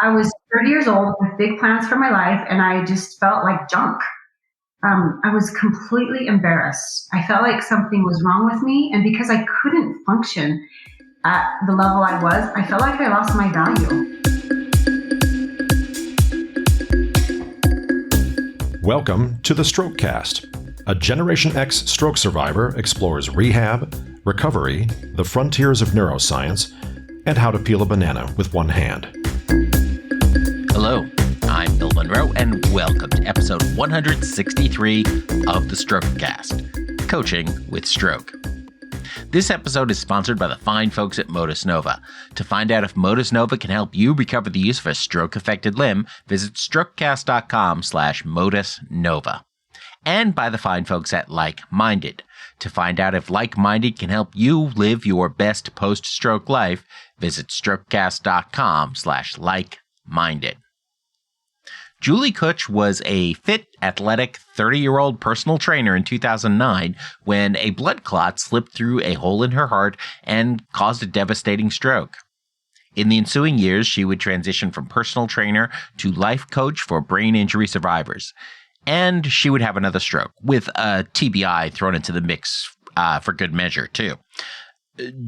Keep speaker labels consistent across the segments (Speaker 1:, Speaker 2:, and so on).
Speaker 1: I was 30 years old with big plans for my life, and I just felt like junk. I was completely embarrassed. I felt like something was wrong with me, and because I couldn't function at the level I was, I felt like I lost my value.
Speaker 2: Welcome to the Strokecast. A Generation X stroke survivor explores rehab, recovery, the frontiers of neuroscience, and how to peel a banana with one hand.
Speaker 3: Hello, I'm Bill Monroe, and welcome to episode 163 of the Strokecast, Coaching with Stroke. This episode is sponsored by the fine folks at Modus Nova. To find out if Modus Nova can help you recover the use of a stroke-affected limb, visit strokecast.com/Modus Nova. And by the fine folks at Like Minded. To find out if Like Minded can help you live your best post-stroke life, visit strokecast.com/Like Minded. Julie Kuch was a fit, athletic, 30-year-old personal trainer in 2009 when a blood clot slipped through a hole in her heart and caused a devastating stroke. In the ensuing years, she would transition from personal trainer to life coach for brain injury survivors. And she would have another stroke, with a TBI thrown into the mix for good measure, too.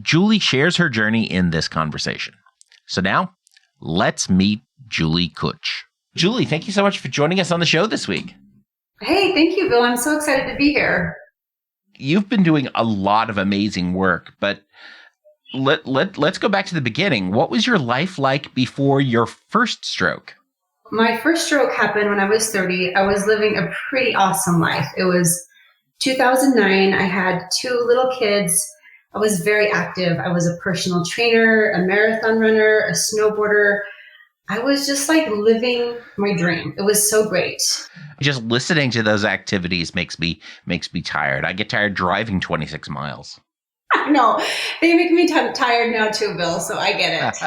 Speaker 3: Julie shares her journey in this conversation. So now, let's meet Julie Kuch. Julie, thank you so much for joining us on the show this week.
Speaker 1: Hey, thank you, Bill. I'm so excited to be here.
Speaker 3: You've been doing a lot of amazing work, but let's go back to the beginning. What was your life like before your first stroke?
Speaker 1: My first stroke happened when I was 30. I was living a pretty awesome life. It was 2009. I had two little kids. I was very active. I was a personal trainer, a marathon runner, a snowboarder. I was just like living my dream. It was so great.
Speaker 3: Just listening to those activities makes me tired. I get tired driving 26 miles.
Speaker 1: I know. They make me tired now too, Bill, so I get it.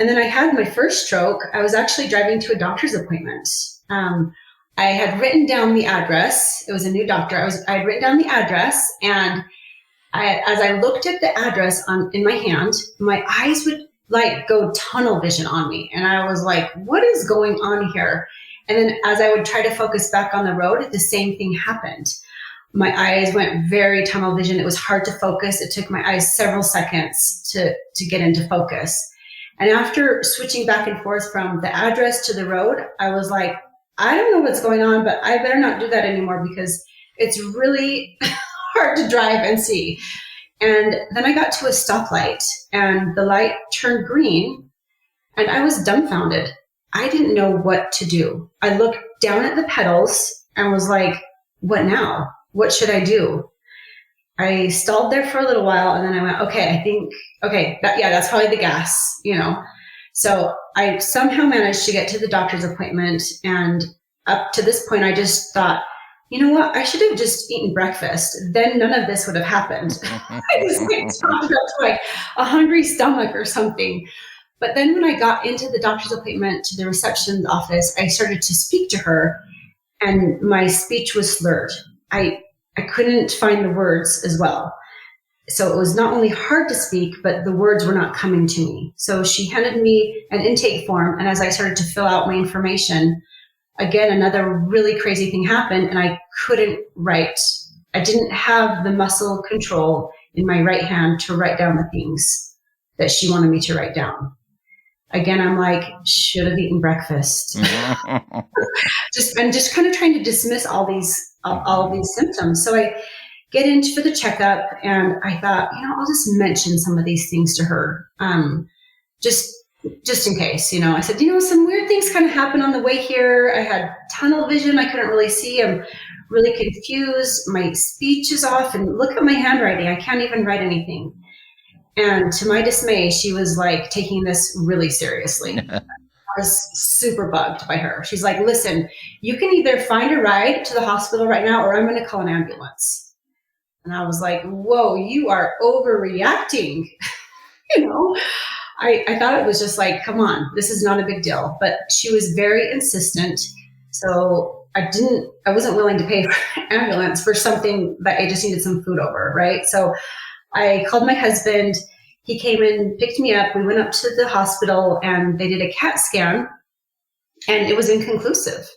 Speaker 1: And then I had my first stroke. I was actually driving to a doctor's appointment. I had written down the address. It was a new doctor. I had written down the address, and as I looked at the address in my hand, my eyes would like go tunnel vision on me. And I was like, what is going on here? And then as I would try to focus back on the road, the same thing happened. My eyes went very tunnel vision. It was hard to focus. It took my eyes several seconds to get into focus. And after switching back and forth from the address to the road, I was like, I don't know what's going on, but I better not do that anymore because it's really hard to drive and see. And then I got to a stoplight and the light turned green and I was dumbfounded. I didn't know what to do. I looked down at the pedals and was like, what now? What should I do? I stalled there for a little while and then I went, that's probably the gas, So I somehow managed to get to the doctor's appointment. And up to this point, I just thought, you know what? I should have just eaten breakfast. Then none of this would have happened. I just talked about like a hungry stomach or something. But then when I got into the doctor's appointment to the reception office, I started to speak to her and my speech was slurred. I couldn't find the words as well. So it was not only hard to speak, but the words were not coming to me. So she handed me an intake form. And as I started to fill out my information, again, another really crazy thing happened and I couldn't write. I didn't have the muscle control in my right hand to write down the things that she wanted me to write down. Again, I'm like, should have eaten breakfast. just kind of trying to dismiss all these symptoms. So I get in for the checkup and I thought, I'll just mention some of these things to her. Just in case, I said, some weird things kind of happened on the way here. I had tunnel vision. I couldn't really see. I'm really confused. My speech is off and look at my handwriting. I can't even write anything. And to my dismay, she was like taking this really seriously. I was super bugged by her. She's like, listen, you can either find a ride to the hospital right now or I'm going to call an ambulance. And I was like, whoa, you are overreacting. I thought it was just like, come on, this is not a big deal. But she was very insistent. So I wasn't willing to pay for an ambulance for something that I just needed some food over, right? So I called my husband. He came and picked me up. We went up to the hospital and they did a CAT scan, and it was inconclusive,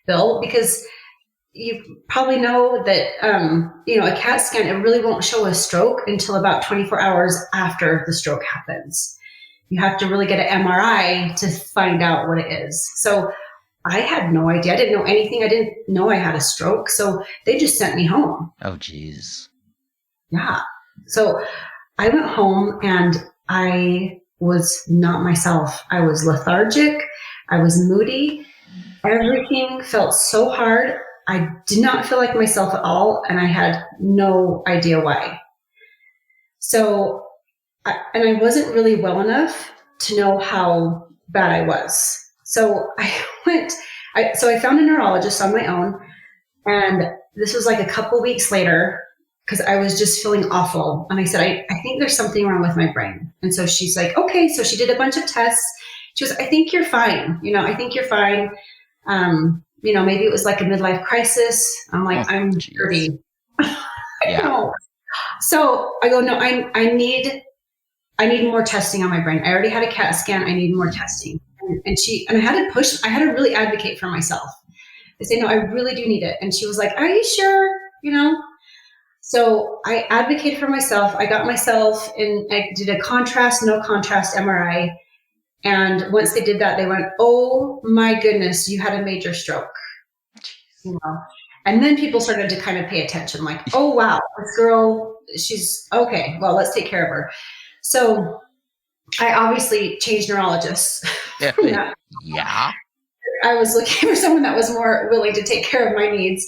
Speaker 1: Bill, because you probably know that, a CAT scan, it really won't show a stroke until about 24 hours after the stroke happens. You have to really get an MRI to find out what it is. So I had no idea. I didn't know anything. I didn't know I had a stroke. So they just sent me home.
Speaker 3: Oh, geez.
Speaker 1: Yeah. So I went home and I was not myself. I was lethargic. I was moody. Everything felt so hard. I did not feel like myself at all. And I had no idea why. So, I wasn't really well enough to know how bad I was. So I found a neurologist on my own, and this was like a couple weeks later because I was just feeling awful. And I said, I think there's something wrong with my brain. And so she's like, okay. So she did a bunch of tests. She was, I think you're fine. I think you're fine. Maybe it was like a midlife crisis. I'm like, I'm 30.
Speaker 3: Yeah.
Speaker 1: So I go, no, I need more testing on my brain. I already had a CAT scan. I need more testing. And I had to really advocate for myself. I say, no, I really do need it. And she was like, are you sure? So I advocated for myself. I got myself I did a no contrast MRI. And once they did that, they went, oh my goodness, you had a major stroke. And then people started to kind of pay attention, like, oh wow, this girl, she's okay. Well, let's take care of her. So I obviously changed neurologists.
Speaker 3: Yeah.
Speaker 1: I was looking for someone that was more willing to take care of my needs.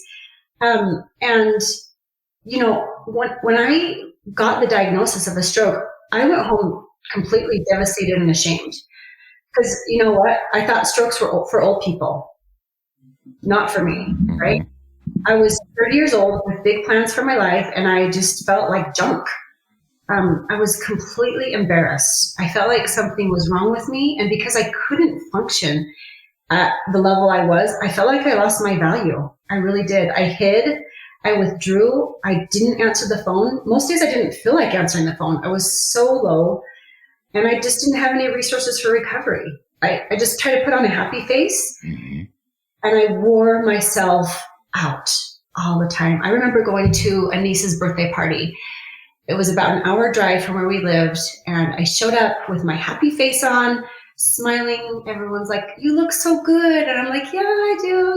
Speaker 1: When I got the diagnosis of a stroke, I went home completely devastated and ashamed. Because you know what? I thought strokes were for old people, not for me, right? I was 30 years old with big plans for my life, and I just felt like junk. I was completely embarrassed. I felt like something was wrong with me, and because I couldn't function at the level I was, I felt like I lost my value. I really did. I hid. I withdrew. I didn't answer the phone. Most days I didn't feel like answering the phone. I was so low. And I just didn't have any resources for recovery. I just tried to put on a happy face, and I wore myself out all the time. I remember going to a niece's birthday party. It was about an hour drive from where we lived, and I showed up with my happy face on, smiling. Everyone's like, you look so good. And I'm like, yeah, I do,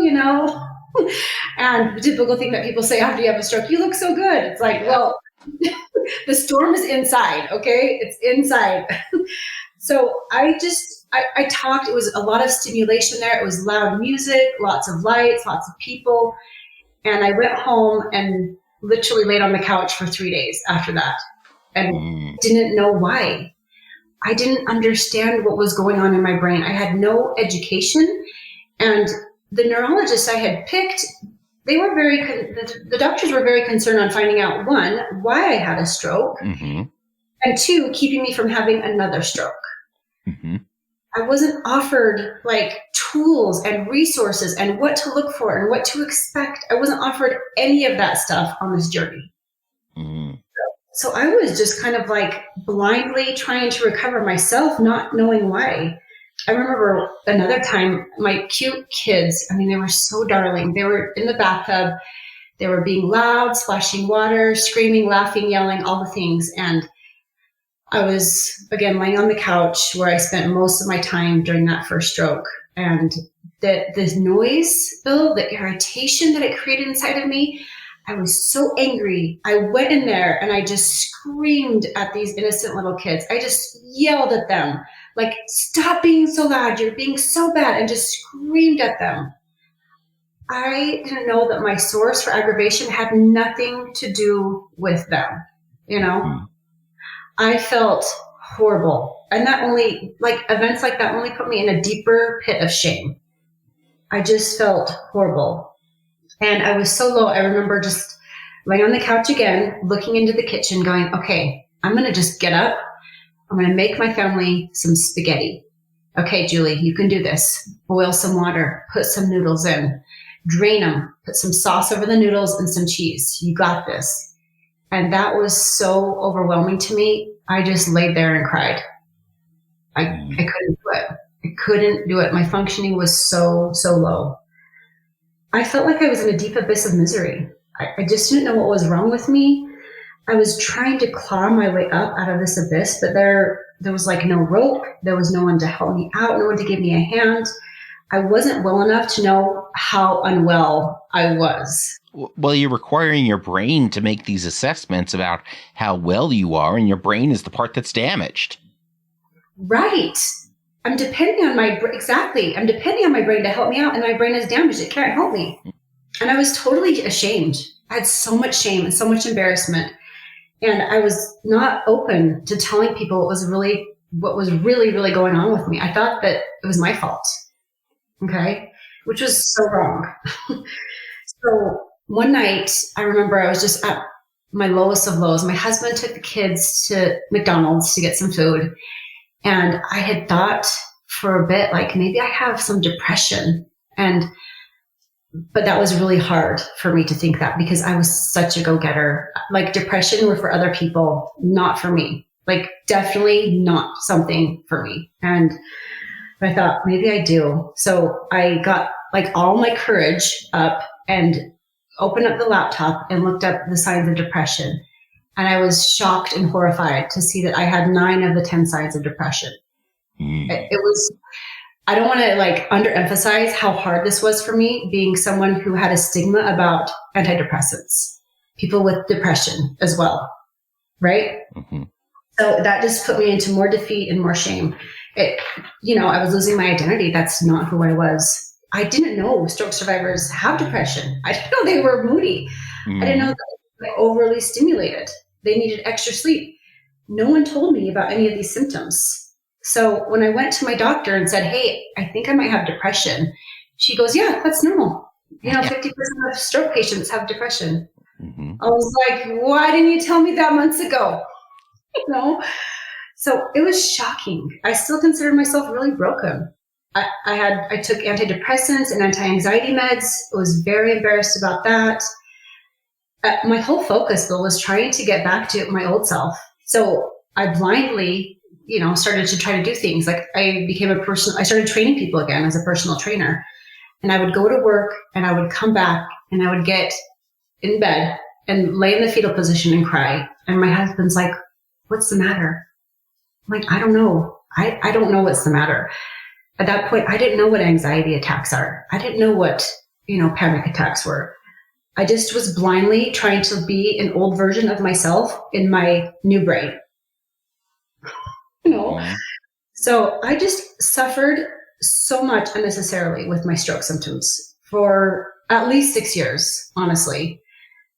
Speaker 1: And the typical thing that people say after you have a stroke, you look so good. It's like, well, the storm is inside, okay? It's inside. So I talked. It was a lot of stimulation there. It was loud music, lots of lights, lots of people. And I went home and literally laid on the couch for 3 days after that and didn't know why. I didn't understand what was going on in my brain. I had no education. And the neurologists I had picked, they were the doctors were very concerned on finding out, one, why I had a stroke, and two, keeping me from having another stroke. I wasn't offered like tools and resources and what to look for and what to expect. I wasn't offered any of that stuff on this journey. So I was just kind of like blindly trying to recover myself, not knowing why. I remember another time, my cute kids, they were so darling. They were in the bathtub. They were being loud, splashing water, screaming, laughing, yelling, all the things. And I was, again, laying on the couch where I spent most of my time during that first stroke. And this noise, Bill, the irritation that it created inside of me, I was so angry. I went in there and I just screamed at these innocent little kids. I just yelled at them, like, stop being so loud. You're being so bad, and just screamed at them. I didn't know that my source for aggravation had nothing to do with them. I felt horrible. And events like that only put me in a deeper pit of shame. I just felt horrible. And I was so low. I remember just laying on the couch again, looking into the kitchen, going, okay, I'm going to just get up. I'm going to make my family some spaghetti. Okay, Julie, you can do this. Boil some water, put some noodles in, drain them, put some sauce over the noodles and some cheese. You got this. And that was so overwhelming to me. I just laid there and cried. I couldn't do it. I couldn't do it. My functioning was so low. I felt like I was in a deep abyss of misery. I just didn't know what was wrong with me. I was trying to claw my way up out of this abyss, but there was like no rope. There was no one to help me out, no one to give me a hand. I wasn't well enough to know how unwell I was.
Speaker 3: Well, you're requiring your brain to make these assessments about how well you are, and your brain is the part that's damaged.
Speaker 1: Right. I'm depending on my brain to help me out, and my brain is damaged. It can't help me. And I was totally ashamed. I had so much shame and so much embarrassment. And I was not open to telling people what was really, really going on with me. I thought that it was my fault. Okay. Which was so wrong. So one night, I remember I was just at my lowest of lows. My husband took the kids to McDonald's to get some food. And I had thought for a bit, like, maybe I have some depression. But that was really hard for me to think that, because I was such a go-getter. Like, depression were for other people, not for me. Like, definitely not something for me. And I thought, maybe I do. So I got like all my courage up and opened up the laptop and looked up the signs of depression. And I was shocked and horrified to see that I had 9 of the 10 signs of depression. It was, I don't want to like underemphasize how hard this was for me, being someone who had a stigma about antidepressants, people with depression as well. Right. Mm-hmm. So that just put me into more defeat and more shame. I was losing my identity. That's not who I was. I didn't know stroke survivors have depression. I didn't know they were moody. I didn't know that they were overly stimulated. They needed extra sleep. No one told me about any of these symptoms. So when I went to my doctor and said, hey, I think I might have depression, she goes, yeah, that's normal. 50% of stroke patients have depression. Mm-hmm. I was like, why didn't you tell me that months ago? So it was shocking. I still consider myself really broken. I took antidepressants and anti-anxiety meds. I was very embarrassed about that. My whole focus, though, was trying to get back to my old self. So I blindly, started to try to do things. Like, I started training people again as a personal trainer. And I would go to work and I would come back and I would get in bed and lay in the fetal position and cry. And my husband's like, what's the matter? I'm like, I don't know. I don't know what's the matter. At that point, I didn't know what anxiety attacks are. I didn't know what, panic attacks were. I just was blindly trying to be an old version of myself in my new brain. So I just suffered so much unnecessarily with my stroke symptoms for at least 6 years, honestly.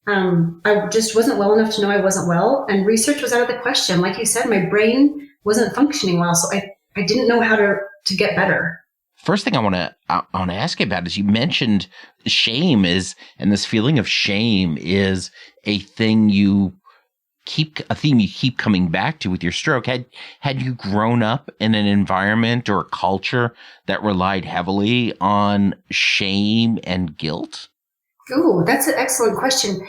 Speaker 1: I just wasn't well enough to know I wasn't well, and research was out of the question. Like you said, my brain wasn't functioning well, so I didn't know how to get better.
Speaker 3: First thing I want to ask you about is, you mentioned shame and this feeling of shame is a theme you keep coming back to with your stroke. Had you grown up in an environment or a culture that relied heavily on shame and guilt?
Speaker 1: Ooh, that's an excellent question.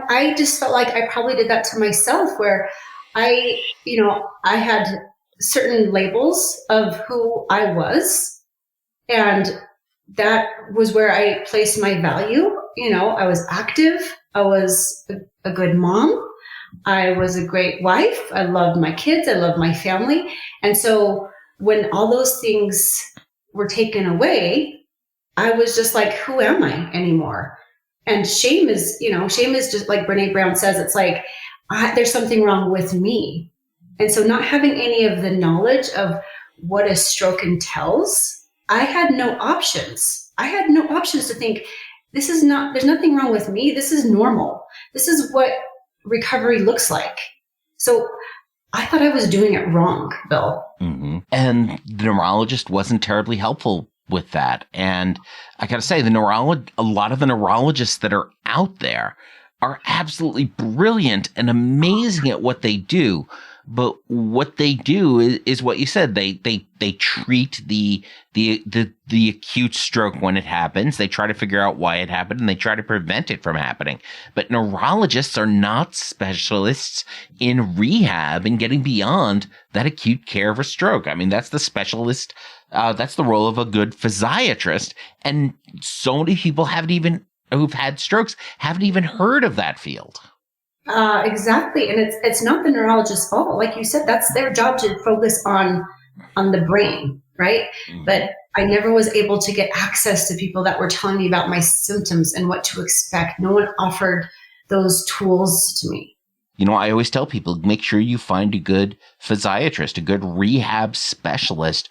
Speaker 1: I just felt like I probably did that to myself, where I had certain labels of who I was, and that was where I placed my value. I was active. I was a good mom. I was a great wife. I loved my kids. I loved my family. And so when all those things were taken away, I was just like, who am I anymore? And shame is just like Brene Brown says, it's like, there's something wrong with me. And so not having any of the knowledge of what a stroke entails, I had no options. I had no options to think, there's nothing wrong with me. This is normal. This is what recovery looks like. So I thought I was doing it wrong, Bill.
Speaker 3: Mm-hmm. And the neurologist wasn't terribly helpful with that. And I got to say, a lot of the neurologists that are out there are absolutely brilliant and amazing at what they do. But what they do is what you said. They treat the acute stroke when it happens. They try to figure out why it happened, and they try to prevent it from happening. But neurologists are not specialists in rehab and getting beyond that acute care of a stroke. I mean, that's the specialist. That's the role of a good physiatrist. And so many people who've had strokes haven't even heard of that field.
Speaker 1: Exactly. And it's not the neurologist's fault. Like you said, that's their job to focus on the brain, right? Mm-hmm. But I never was able to get access to people that were telling me about my symptoms and what to expect. No one offered those tools to me.
Speaker 3: You know, I always tell people, make sure you find a good physiatrist, a good rehab specialist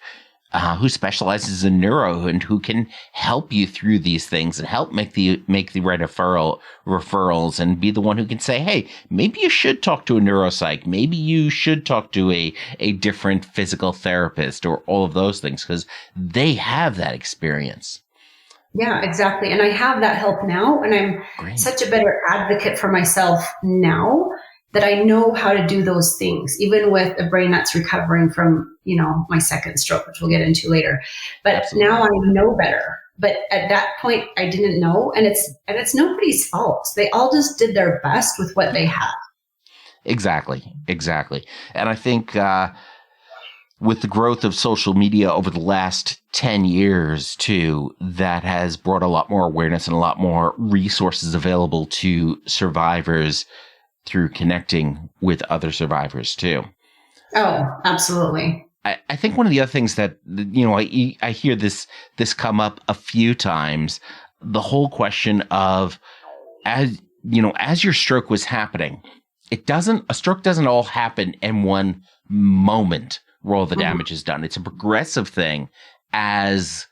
Speaker 3: who specializes in neuro and who can help you through these things and help make the right referrals and be the one who can say, hey, maybe you should talk to a neuropsych. Maybe you should talk to a different physical therapist or all of those things, because they have that experience.
Speaker 1: Yeah, exactly. And I have that help now. And I'm such a better advocate for myself now that I know how to do those things, even with a brain that's recovering from, my second stroke, which we'll get into later. But Absolutely. Now I know better. But at that point, I didn't know. And it's nobody's fault. They all just did their best with what they had. Exactly.
Speaker 3: And I think with the growth of social media over the last 10 years, too, that has brought a lot more awareness and a lot more resources available to survivors through connecting with other survivors, too.
Speaker 1: Oh, absolutely.
Speaker 3: I think one of the other things that, I hear this come up a few times, the whole question of, as your stroke was happening, a stroke doesn't all happen in one moment where all the damage is done. It's a progressive thing as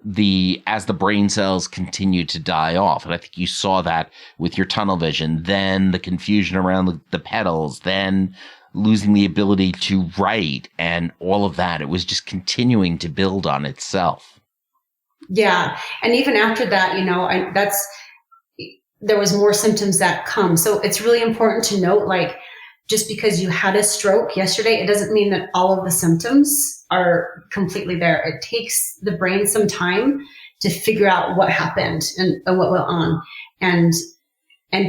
Speaker 3: the brain cells continue to die off. And I think you saw that with your tunnel vision, then the confusion around the pedals, then losing the ability to write and all of that. It was just continuing to build on itself.
Speaker 1: Yeah. And even after that, there was more symptoms that come. So it's really important to note, like, just because you had a stroke yesterday, it doesn't mean that all of the symptoms are completely there. It takes the brain some time to figure out what happened and what went on, and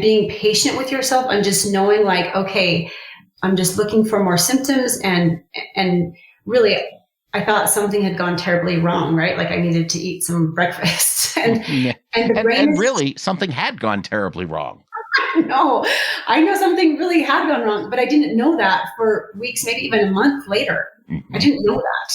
Speaker 1: being patient with yourself and just knowing, like, okay, I'm just looking for more symptoms, and really, I thought something had gone terribly wrong, right? Like I needed to eat some breakfast, and the brain
Speaker 3: and really something had gone terribly wrong.
Speaker 1: No, I know something really had gone wrong, but I didn't know that for weeks, maybe even a month later. I didn't know that.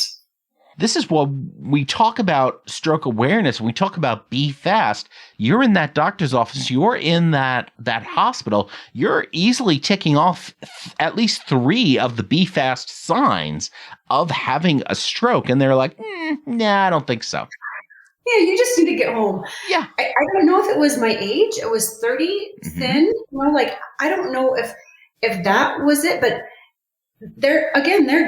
Speaker 3: This is what we talk about stroke awareness. When we talk about be fast, you're in that doctor's office, you're in that hospital, you're easily ticking off at least 3 of the be fast signs of having a stroke. And they're like, nah, I don't think so.
Speaker 1: Yeah, you just need to get home.
Speaker 3: Yeah.
Speaker 1: I don't know if it was my age. I was 30, thin. I don't know if that was it, but their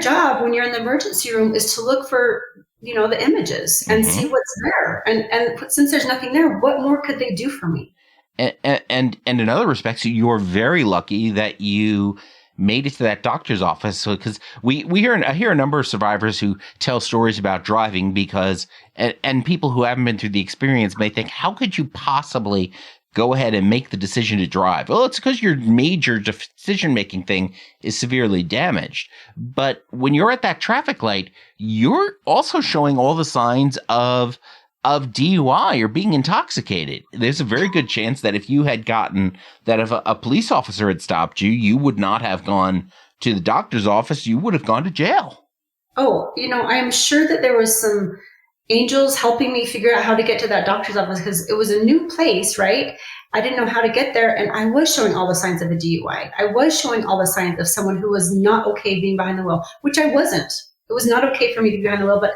Speaker 1: job when you're in the emergency room is to look for, the images and see what's there. And since there's nothing there, what more could they do for me?
Speaker 3: And in other respects, you're very lucky that you made it to that doctor's office. So, because I hear a number of survivors who tell stories about driving because, and people who haven't been through the experience may think, how could you possibly go ahead and make the decision to drive? Well, it's because your major decision-making thing is severely damaged. But when you're at that traffic light, you're also showing all the signs of DUI or being intoxicated. There's a very good chance that if a police officer had stopped you, you would not have gone to the doctor's office. You would have gone to jail.
Speaker 1: Oh, I am sure that there was some angels helping me figure out how to get to that doctor's office, because it was a new place, right? I didn't know how to get there. And I was showing all the signs of a DUI. I was showing all the signs of someone who was not okay being behind the wheel, which I wasn't. It was not okay for me to be behind the wheel, but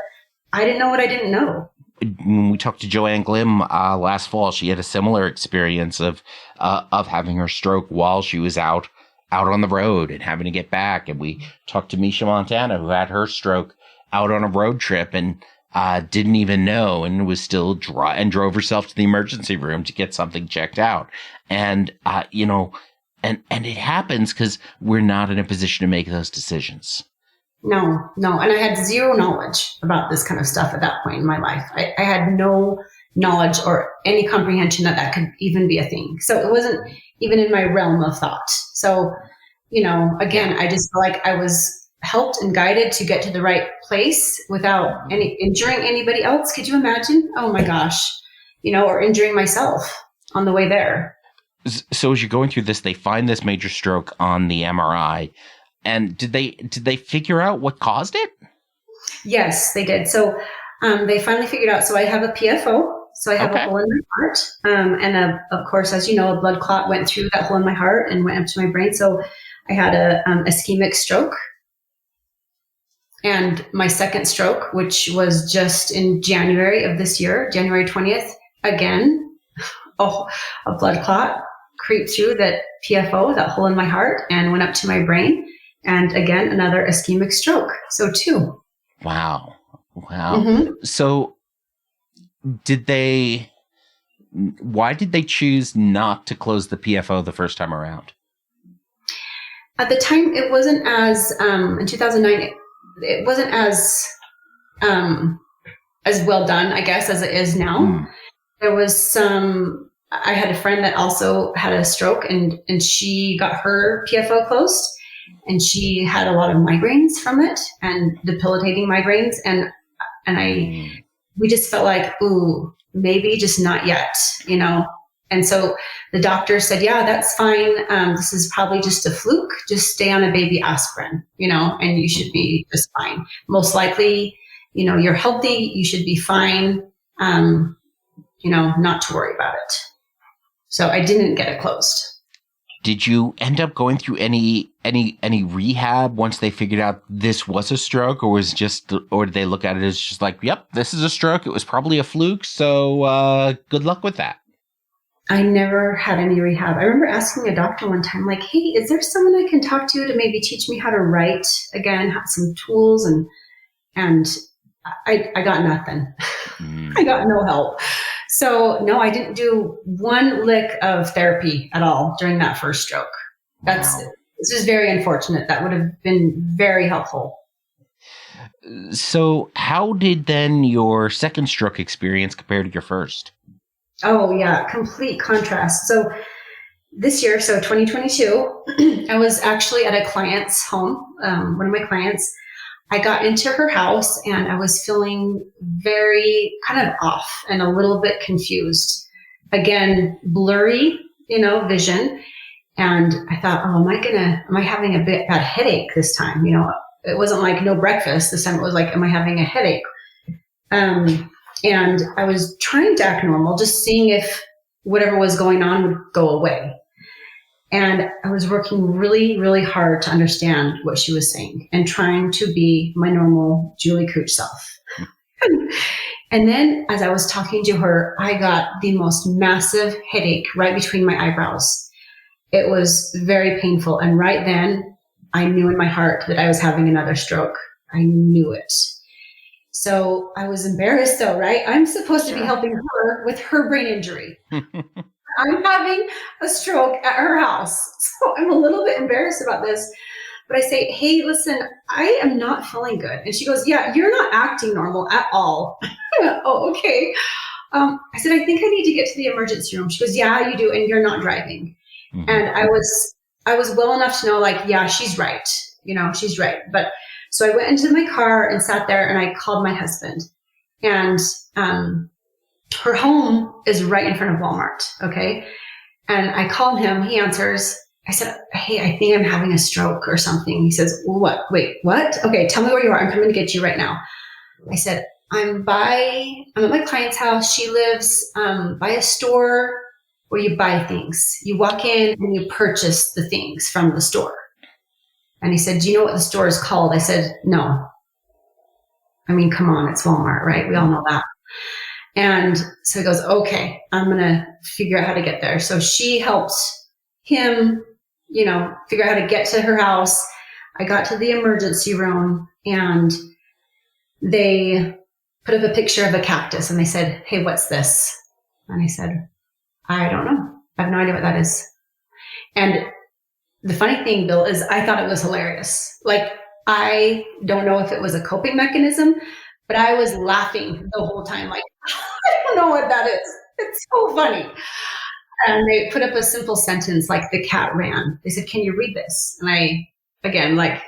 Speaker 1: I didn't know what I didn't know.
Speaker 3: When we talked to Joanne Glim last fall, she had a similar experience of having her stroke while she was out on the road and having to get back. And we talked to Misha Montana, who had her stroke out on a road trip and didn't even know, and was still drove herself to the emergency room to get something checked out. And And it happens because we're not in a position to make those decisions.
Speaker 1: No. And I had zero knowledge about this kind of stuff at that point in my life. I had no knowledge or any comprehension that could even be a thing. So it wasn't even in my realm of thought. So, again, I just feel like I was helped and guided to get to the right place without any injuring anybody else. Could you imagine? Oh my gosh, or injuring myself on the way there.
Speaker 3: So as you're going through this, they find this major stroke on the MRI. And did they figure out what caused it?
Speaker 1: Yes, they did. So they finally figured out. So I have a PFO. So I have a hole in my heart. And of course, as you know, a blood clot went through that hole in my heart and went up to my brain. So I had a ischemic stroke. And my second stroke, which was just in January of this year, January 20th, again, a blood clot creeped through that PFO, that hole in my heart, and went up to my brain. And again, another ischemic stroke. So 2.
Speaker 3: Wow. Mm-hmm. So why did they choose not to close the PFO the first time around?
Speaker 1: At the time, it wasn't as, in 2009, it wasn't as well done, I guess, as it is now. There was I had a friend that also had a stroke and she got her PFO closed and she had a lot of migraines from it and debilitating migraines. And we just felt like, ooh, maybe just not yet, And so the doctor said, yeah, that's fine. This is probably just a fluke. Just stay on a baby aspirin, and you should be just fine. Most likely, you're healthy. You should be fine. Not to worry about it. So I didn't get it closed.
Speaker 3: Did you end up going through any rehab once they figured out this was a stroke, or did they look at it as just like, yep, this is a stroke. It was probably a fluke. So good luck with that.
Speaker 1: I never had any rehab. I remember asking a doctor one time, like, hey, is there someone I can talk to maybe teach me how to write again, have some tools? And I got nothing. I got no help. So no, I didn't do one lick of therapy at all during that first stroke. This is very unfortunate. That would have been very helpful.
Speaker 3: So how did then your second stroke experience compare to your first?
Speaker 1: Oh yeah, complete contrast. So this year, so 2022, I was actually at a client's home, one of my clients. I got into her house and I was feeling very kind of off and a little bit confused. Again, blurry, vision. And I thought, oh, am I having a bad headache this time? It wasn't like no breakfast. This time it was like, am I having a headache? And I was trying to act normal, just seeing if whatever was going on would go away. And I was working really, really hard to understand what she was saying and trying to be my normal Julie Kuch self. And then as I was talking to her, I got the most massive headache right between my eyebrows. It was very painful. And right then I knew in my heart that I was having another stroke. I knew it. So I was embarrassed though, right? I'm supposed to be helping her with her brain injury. I'm having a stroke at her house. So I'm a little bit embarrassed about this. But I say, hey, listen, I am not feeling good. And she goes, yeah, you're not acting normal at all. Oh, okay. I said, I think I need to get to the emergency room. She goes, yeah, you do. And you're not driving. Mm-hmm. And I was well enough to know, like, yeah, she's right. She's right. But so I went into my car and sat there and I called my husband. And her home is right in front of Walmart. Okay. And I call him, he answers. I said, hey, I think I'm having a stroke or something. He says, what? Wait, what? Okay, tell me where you are. I'm coming to get you right now. I said, I'm at my client's house. She lives by a store where you buy things. You walk in and you purchase the things from the store. And he said, do you know what the store is called? I said, no. I mean, come on, it's Walmart, right? We all know that. And so he goes, okay, I'm going to figure out how to get there. So she helped him, figure out how to get to her house. I got to the emergency room and they put up a picture of a cactus and they said, hey, what's this? And I said, I don't know. I have no idea what that is. And the funny thing, Bill, is I thought it was hilarious. Like, I don't know if it was a coping mechanism, but I was laughing the whole time. Like, I don't know what that is. It's so funny. And they put up a simple sentence like, the cat ran. They said, can you read this? And I, again, like,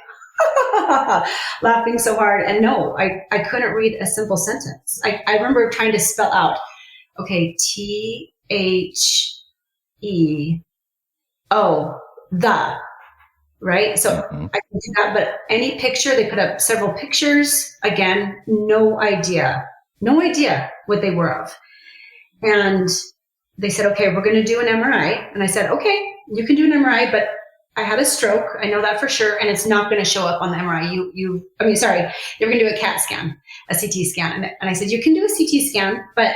Speaker 1: laughing so hard. And no, I couldn't read a simple sentence. I remember trying to spell out, okay, THEO, the, right? So I can do that, but any picture, they put up several pictures. Again, no idea what they were of. And they said, okay, we're going to do an MRI. And I said, okay, you can do an MRI, but I had a stroke. I know that for sure. And it's not going to show up on the MRI. They were going to do a CAT scan, a CT scan. And I said, you can do a CT scan, but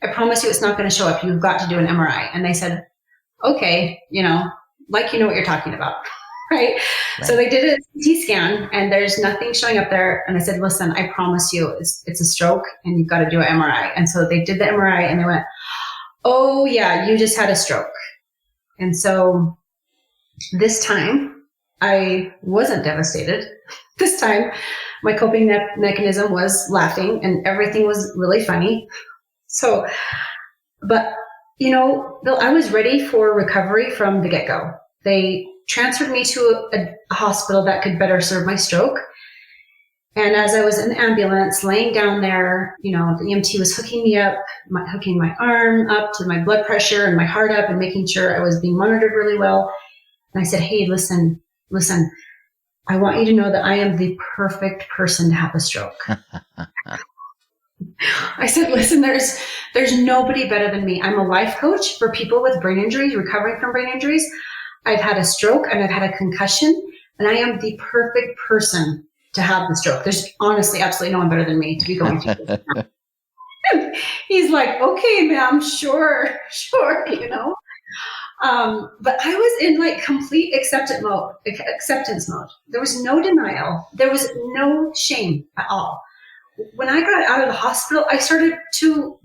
Speaker 1: I promise you it's not going to show up. You've got to do an MRI. And they said, okay, like you know what you're talking about, right? So they did a CT scan and there's nothing showing up there. And I said, listen, I promise you it's a stroke and you've got to do an MRI. And so they did the MRI and they went, oh yeah, you just had a stroke. And so this time I wasn't devastated. This time my coping mechanism was laughing and everything was really funny. So, but Bill, I was ready for recovery from the get-go. They transferred me to a hospital that could better serve my stroke. And as I was in the ambulance laying down there, the EMT was hooking me up, hooking my arm up to my blood pressure and my heart up and making sure I was being monitored really well. And I said, hey, listen, I want you to know that I am the perfect person to have a stroke. I said, listen, there's nobody better than me. I'm a life coach for people with brain injuries, recovering from brain injuries. I've had a stroke and I've had a concussion, and I am the perfect person to have the stroke. There's honestly absolutely no one better than me to be going through this. He's like, okay, ma'am, sure. But I was in like complete acceptance mode. There was no denial. There was no shame at all. When I got out of the hospital, I started to,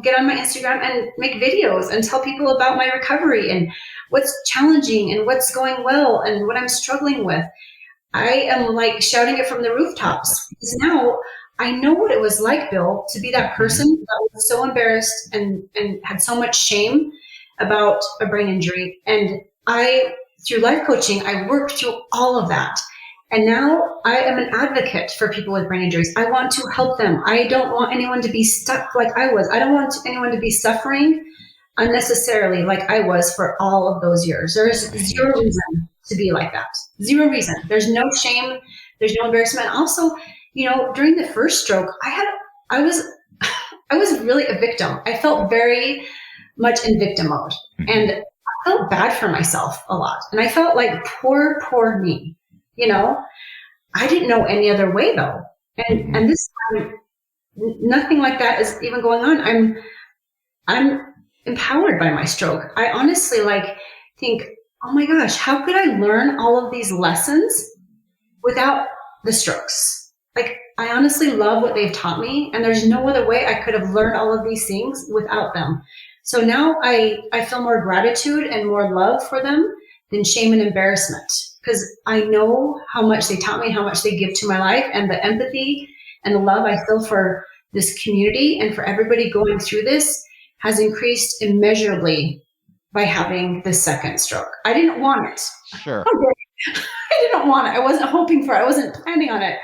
Speaker 1: get on my Instagram and make videos and tell people about my recovery and what's challenging and what's going well and what I'm struggling with. I am like shouting it from the rooftops because now I know what it was like, Bill, to be that person that was so embarrassed and had so much shame about a brain injury. And through life coaching, I worked through all of that. And now I am an advocate for people with brain injuries. I want to help them. I don't want anyone to be stuck like I was. I don't want anyone to be suffering unnecessarily like I was for all of those years. There's zero reason to be like that. Zero reason. There's no shame. There's no embarrassment. Also, during the first stroke, I was really a victim. I felt very much in victim mode. And I felt bad for myself a lot. And I felt like poor me. I didn't know any other way though. And this time, nothing like that is even going on. I'm empowered by my stroke. I honestly think, oh my gosh, how could I learn all of these lessons without the strokes? I honestly love what they've taught me, and there's no other way I could have learned all of these things without them. So now I feel more gratitude and more love for them than shame and embarrassment, because I know how much they taught me, how much they give to my life, and the empathy and the love I feel for this community and for everybody going through this has increased immeasurably by having the second stroke. I didn't want it.
Speaker 3: Sure.
Speaker 1: I didn't want it. I wasn't hoping for it. I wasn't planning on it.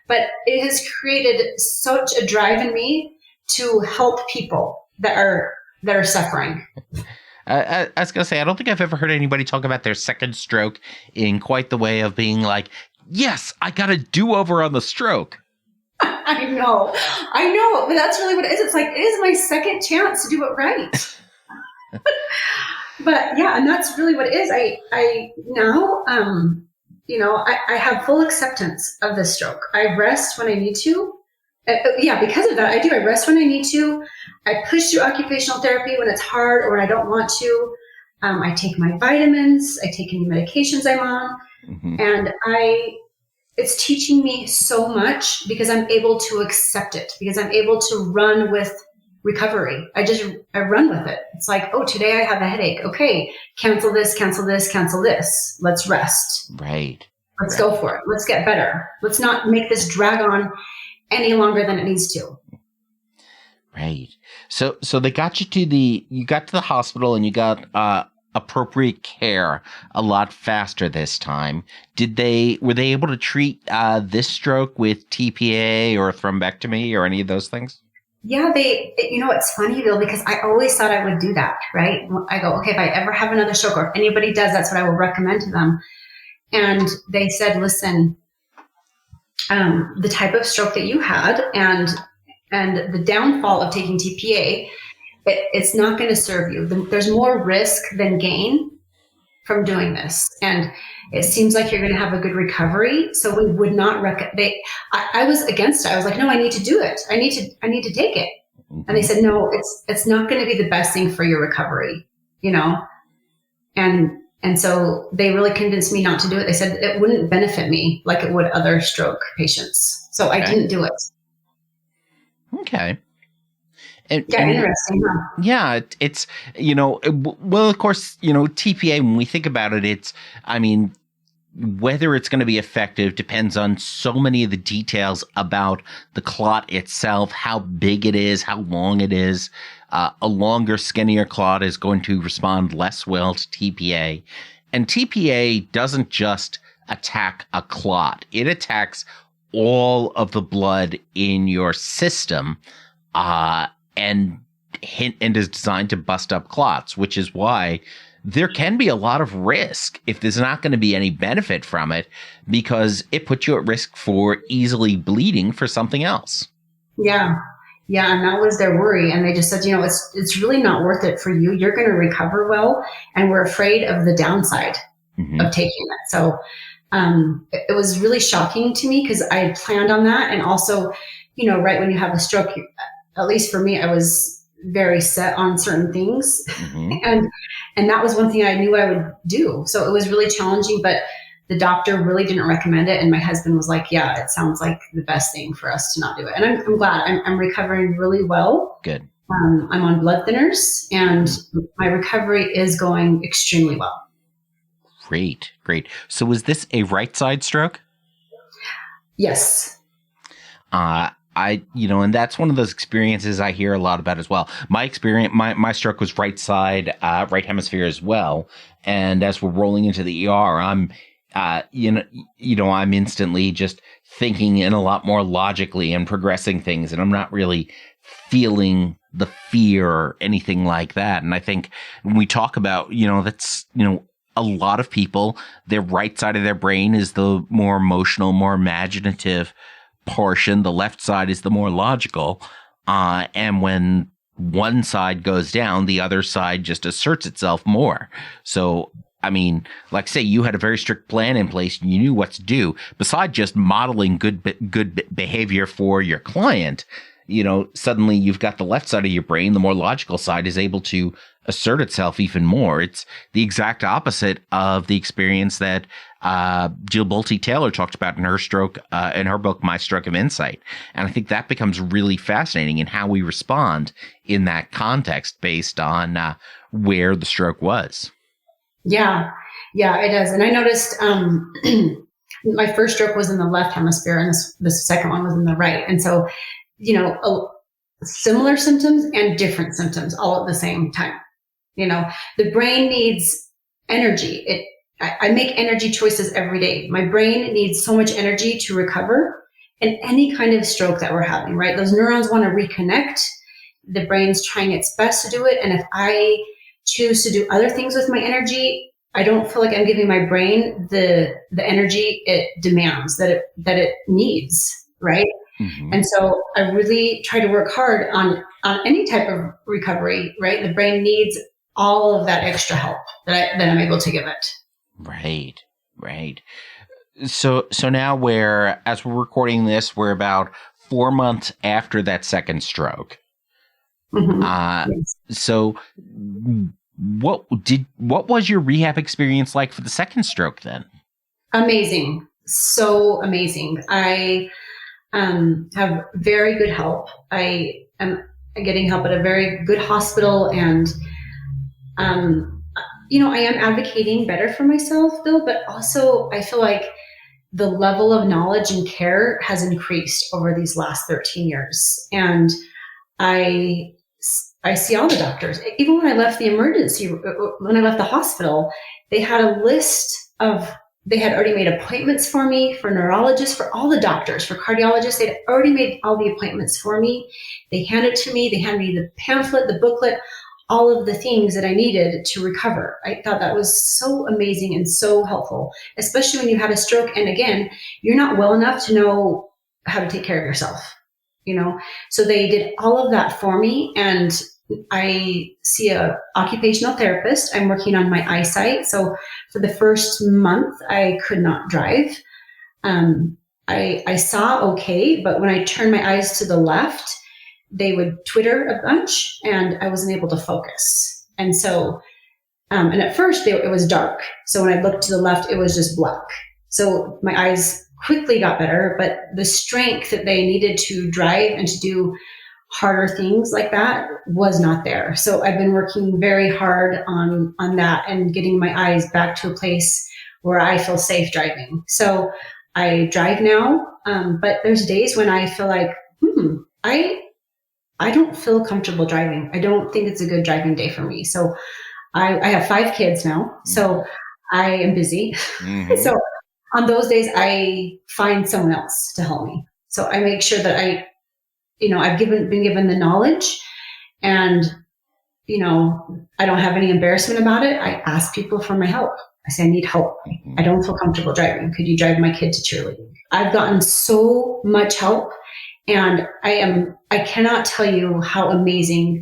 Speaker 1: But it has created such a drive in me to help people that are suffering.
Speaker 3: I was going to say, I don't think I've ever heard anybody talk about their second stroke in quite the way of being like, yes, I got a do-over on the stroke.
Speaker 1: I know. But that's really what it is. It's like, it is my second chance to do it right. But yeah, and that's really what it is. I now, I have full acceptance of this stroke. I rest when I need to. Because of that, I do. I rest when I need to. I push through occupational therapy when it's hard or when I don't want to. I take my vitamins. I take any medications I'm on. Mm-hmm. And it's teaching me so much because I'm able to accept it, because I'm able to run with recovery. I run with it. It's like, oh, today I have a headache. Okay, cancel this, cancel this, cancel this. Let's rest.
Speaker 3: Right.
Speaker 1: Let's go for it. Let's get better. Let's not make this drag on any longer than it needs to.
Speaker 3: Right. So they got you got to the hospital and you got appropriate care a lot faster this time. Were they able to treat this stroke with TPA or thrombectomy or any of those things?
Speaker 1: Yeah, it's funny, Bill, because I always thought I would do that, right? I go, okay, if I ever have another stroke or if anybody does, that's what I will recommend to them. And they said, listen, the type of stroke that you had and the downfall of taking TPA, it's not going to serve you. There's more risk than gain from doing this. And it seems like you're going to have a good recovery. So we would not recommend. I was against it. I was like, no, I need to do it. I need to take it. And they said, no, it's not going to be the best thing for your recovery, And so they really convinced me not to do it. They said it wouldn't benefit me like it would other stroke patients. So I didn't do it.
Speaker 3: Okay.
Speaker 1: Interesting. Huh?
Speaker 3: Yeah, it's, well, of course, TPA, when we think about it, whether it's going to be effective depends on so many of the details about the clot itself, how big it is, how long it is. A longer, skinnier clot is going to respond less well to TPA. And TPA doesn't just attack a clot. It attacks all of the blood in your system, and is designed to bust up clots, which is why there can be a lot of risk if there's not going to be any benefit from it, because it puts you at risk for easily bleeding for something else.
Speaker 1: Yeah. Yeah. And that was their worry. And they just said, it's really not worth it for you. You're going to recover well. And we're afraid of the downside of taking it. So it was really shocking to me because I had planned on that. And also, right when you have a stroke, at least for me, I was very set on certain things. And that was one thing I knew I would do. So it was really challenging, but the doctor really didn't recommend it. And my husband was like, yeah, it sounds like the best thing for us to not do it. And I'm glad I'm recovering really well.
Speaker 3: Good.
Speaker 1: I'm on blood thinners and my recovery is going extremely well.
Speaker 3: Great. So was this a right side stroke?
Speaker 1: Yes.
Speaker 3: And that's one of those experiences I hear a lot about as well. My experience, my stroke was right side, right hemisphere as well. And as we're rolling into the ER, I'm instantly just thinking in a lot more logically and progressing things. And I'm not really feeling the fear or anything like that. And I think when we talk about, that's, a lot of people, their right side of their brain is the more emotional, more imaginative portion. The left side is the more logical. And when one side goes down, the other side just asserts itself more. So, like say you had a very strict plan in place and you knew what to do. Besides just modeling good behavior for your client, suddenly you've got the left side of your brain, the more logical side is able to assert itself even more. It's the exact opposite of the experience that Jill Bolte Taylor talked about in her stroke, in her book, My Stroke of Insight. And I think that becomes really fascinating in how we respond in that context based on where the stroke was. Yeah,
Speaker 1: it does. And I noticed my first stroke was in the left hemisphere and the second one was in the right. And so, similar symptoms and different symptoms all at the same time. The brain needs energy. I make energy choices every day. My brain needs so much energy to recover in any kind of stroke that we're having, right? Those neurons want to reconnect. The brain's trying its best to do it. And if I choose to do other things with my energy, I don't feel like I'm giving my brain the energy it demands, that it needs, right? And so I really try to work hard on any type of recovery, right? The brain needs all of that extra help that I'm able to give it.
Speaker 3: Right. So now as we're recording this, we're about 4 months after that second stroke. Yes. So what was your rehab experience like for the second stroke then?
Speaker 1: Amazing. So amazing. I have very good help. I am getting help at a very good hospital. And, I am advocating better for myself though, but also I feel like the level of knowledge and care has increased over these last 13 years. And I see all the doctors. Even when I left when I left the hospital, they had a list they had already made appointments for me, for neurologists, for all the doctors, for cardiologists. They'd already made all the appointments for me. They handed it to me. They handed me the pamphlet, the booklet, all of the things that I needed to recover. I thought that was so amazing and so helpful, especially when you had a stroke. And again, you're not well enough to know how to take care of yourself, So they did all of that for me. And I see a occupational therapist. I'm working on my eyesight. So for the first month, I could not drive. I saw okay, but when I turned my eyes to the left, they would twitter a bunch and I wasn't able to focus. And so, and at first it was dark. So when I looked to the left, it was just black. So my eyes quickly got better, but the strength that they needed to drive and to do harder things like that was not there. So I've been working very hard on that and getting my eyes back to a place where I feel safe driving. So I drive now, but there's days when I feel like, I don't feel comfortable driving. I don't think it's a good driving day for me. So I have 5 kids now, so I am busy. Mm-hmm. So on those days, I find someone else to help me. So I make sure that I've been given the knowledge, and, I don't have any embarrassment about it. I ask people for my help. I say, I need help. I don't feel comfortable driving. Could you drive my kid to cheerleading? I've gotten so much help, and I cannot tell you how amazing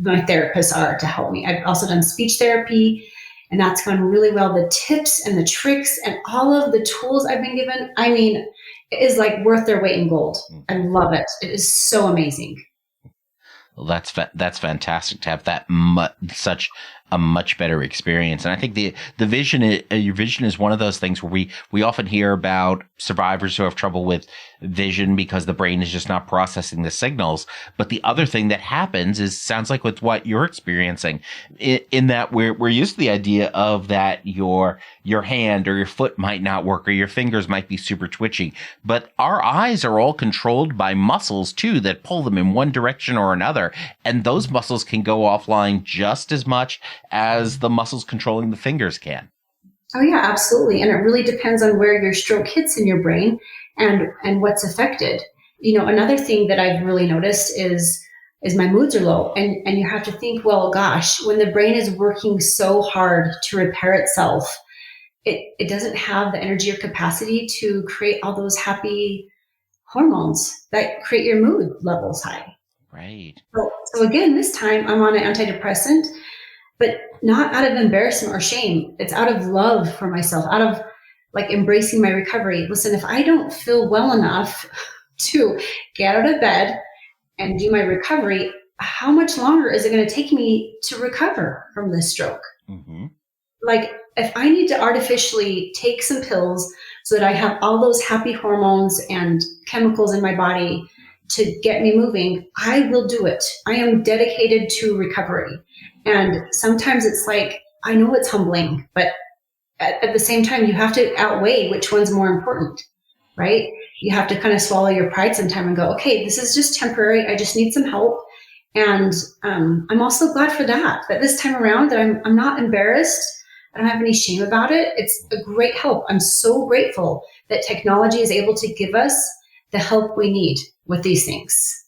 Speaker 1: my therapists are to help me. I've also done speech therapy, and that's gone really well. The tips and the tricks and all of the tools I've been given, it is like worth their weight in gold. I love it. It is so amazing.
Speaker 3: Well, that's fantastic to have that such a much better experience. And I think the vision, your vision is one of those things where we often hear about survivors who have trouble with vision because the brain is just not processing the signals. But the other thing that happens sounds like with what you're experiencing, in that we're used to the idea of that your hand or your foot might not work or your fingers might be super twitchy. But our eyes are all controlled by muscles too that pull them in one direction or another. And those muscles can go offline just as much as the muscles controlling the fingers can.
Speaker 1: Oh yeah, absolutely. And it really depends on where your stroke hits in your brain and what's affected. Another thing that I've really noticed is my moods are low. And you have to think, well, gosh, when the brain is working so hard to repair itself, it doesn't have the energy or capacity to create all those happy hormones that create your mood levels high.
Speaker 3: Right.
Speaker 1: So again, this time I'm on an antidepressant, but not out of embarrassment or shame. It's out of love for myself, out of embracing my recovery. Listen, if I don't feel well enough to get out of bed and do my recovery, how much longer is it going to take me to recover from this stroke? Mm-hmm. If I need to artificially take some pills so that I have all those happy hormones and chemicals in my body to get me moving, I will do it. I am dedicated to recovery. And sometimes it's I know it's humbling, but at the same time, you have to outweigh which one's more important, right? You have to kind of swallow your pride sometime and go, okay, this is just temporary. I just need some help. And I'm also glad for that this time around that I'm not embarrassed. I don't have any shame about it. It's a great help. I'm so grateful that technology is able to give us the help we need with these things.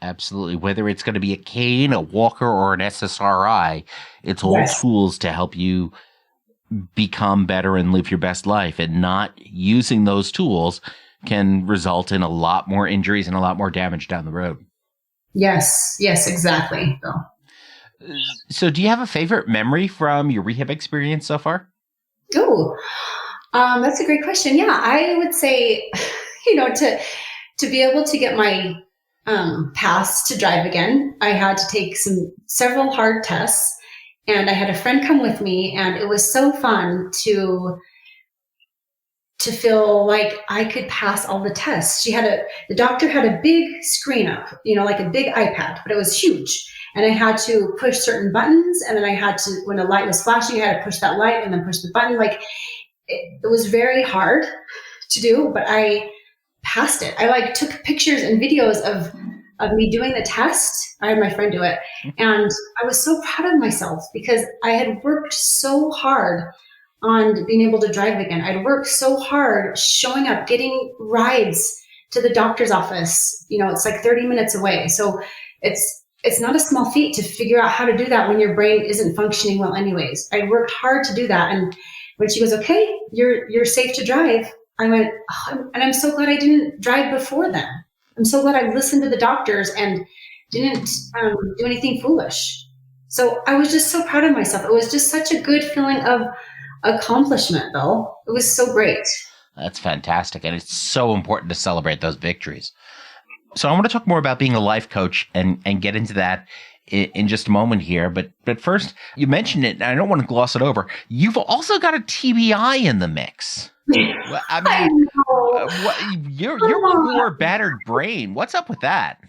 Speaker 3: Absolutely. Whether it's going to be a cane, a walker, or an SSRI, it's all tools to help you become better and live your best life. And not using those tools can result in a lot more injuries and a lot more damage down the road.
Speaker 1: Yes, exactly.
Speaker 3: So do you have a favorite memory from your rehab experience so far?
Speaker 1: Oh, that's a great question. Yeah, I would say, to be able to get my pass to drive again, I had to take several hard tests, and I had a friend come with me, and it was so fun to to feel like I could pass all the tests. The doctor had a big screen up, like a big iPad, but it was huge. And I had to push certain buttons. And then I had to, when a light was flashing, I had to push that light and then push the button. Like it was very hard to do, but I passed it. I took pictures and videos of me doing the test. I had my friend do it. And I was so proud of myself because I had worked so hard on being able to drive again. I'd worked so hard showing up, getting rides to the doctor's office. It's like 30 minutes away. So it's not a small feat to figure out how to do that when your brain isn't functioning well anyways. I worked hard to do that. And when she goes, okay, you're safe to drive, I went, oh, and I'm so glad I didn't drive before then. I'm so glad I listened to the doctors and didn't do anything foolish. So I was just so proud of myself. It was just such a good feeling of accomplishment, though. It was so great.
Speaker 3: That's fantastic. And it's so important to celebrate those victories. So I want to talk more about being a life coach and get into that in just a moment here. But first, you mentioned it, and I don't want to gloss it over. You've also got a TBI in the mix. I mean, you're one more battered brain. What's up with that?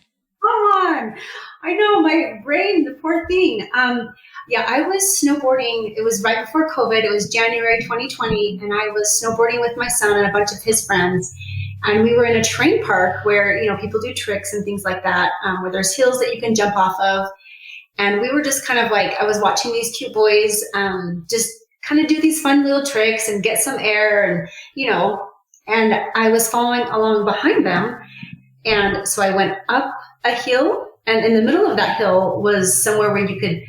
Speaker 1: Come on. I know, my brain, the poor thing. I was snowboarding. It was right before COVID. It was January 2020, and I was snowboarding with my son and a bunch of his friends. And we were in a terrain park where, people do tricks and things like that, where there's hills that you can jump off of. And we were just kind of I was watching these cute boys just kind of do these fun little tricks and get some air and I was following along behind them. And so I went up a hill, and in the middle of that hill was somewhere where you could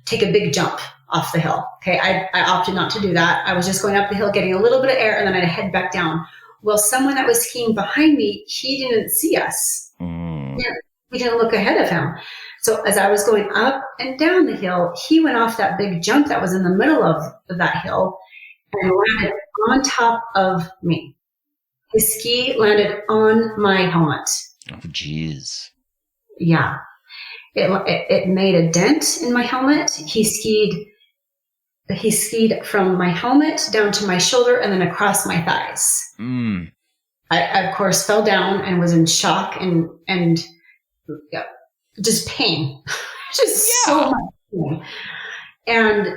Speaker 1: take a big jump off the hill. Okay. I opted not to do that. I was just going up the hill, getting a little bit of air, and then I'd head back down. Well, someone that was skiing behind me, he didn't see us. We didn't look ahead of him. So as I was going up and down the hill, he went off that big jump that was in the middle of that hill and landed on top of me. His ski landed on my helmet.
Speaker 3: Oh, jeez.
Speaker 1: Yeah. It made a dent in my helmet. He skied from my helmet down to my shoulder and then across my thighs. I, of course, fell down and was in shock and just pain. So much pain. And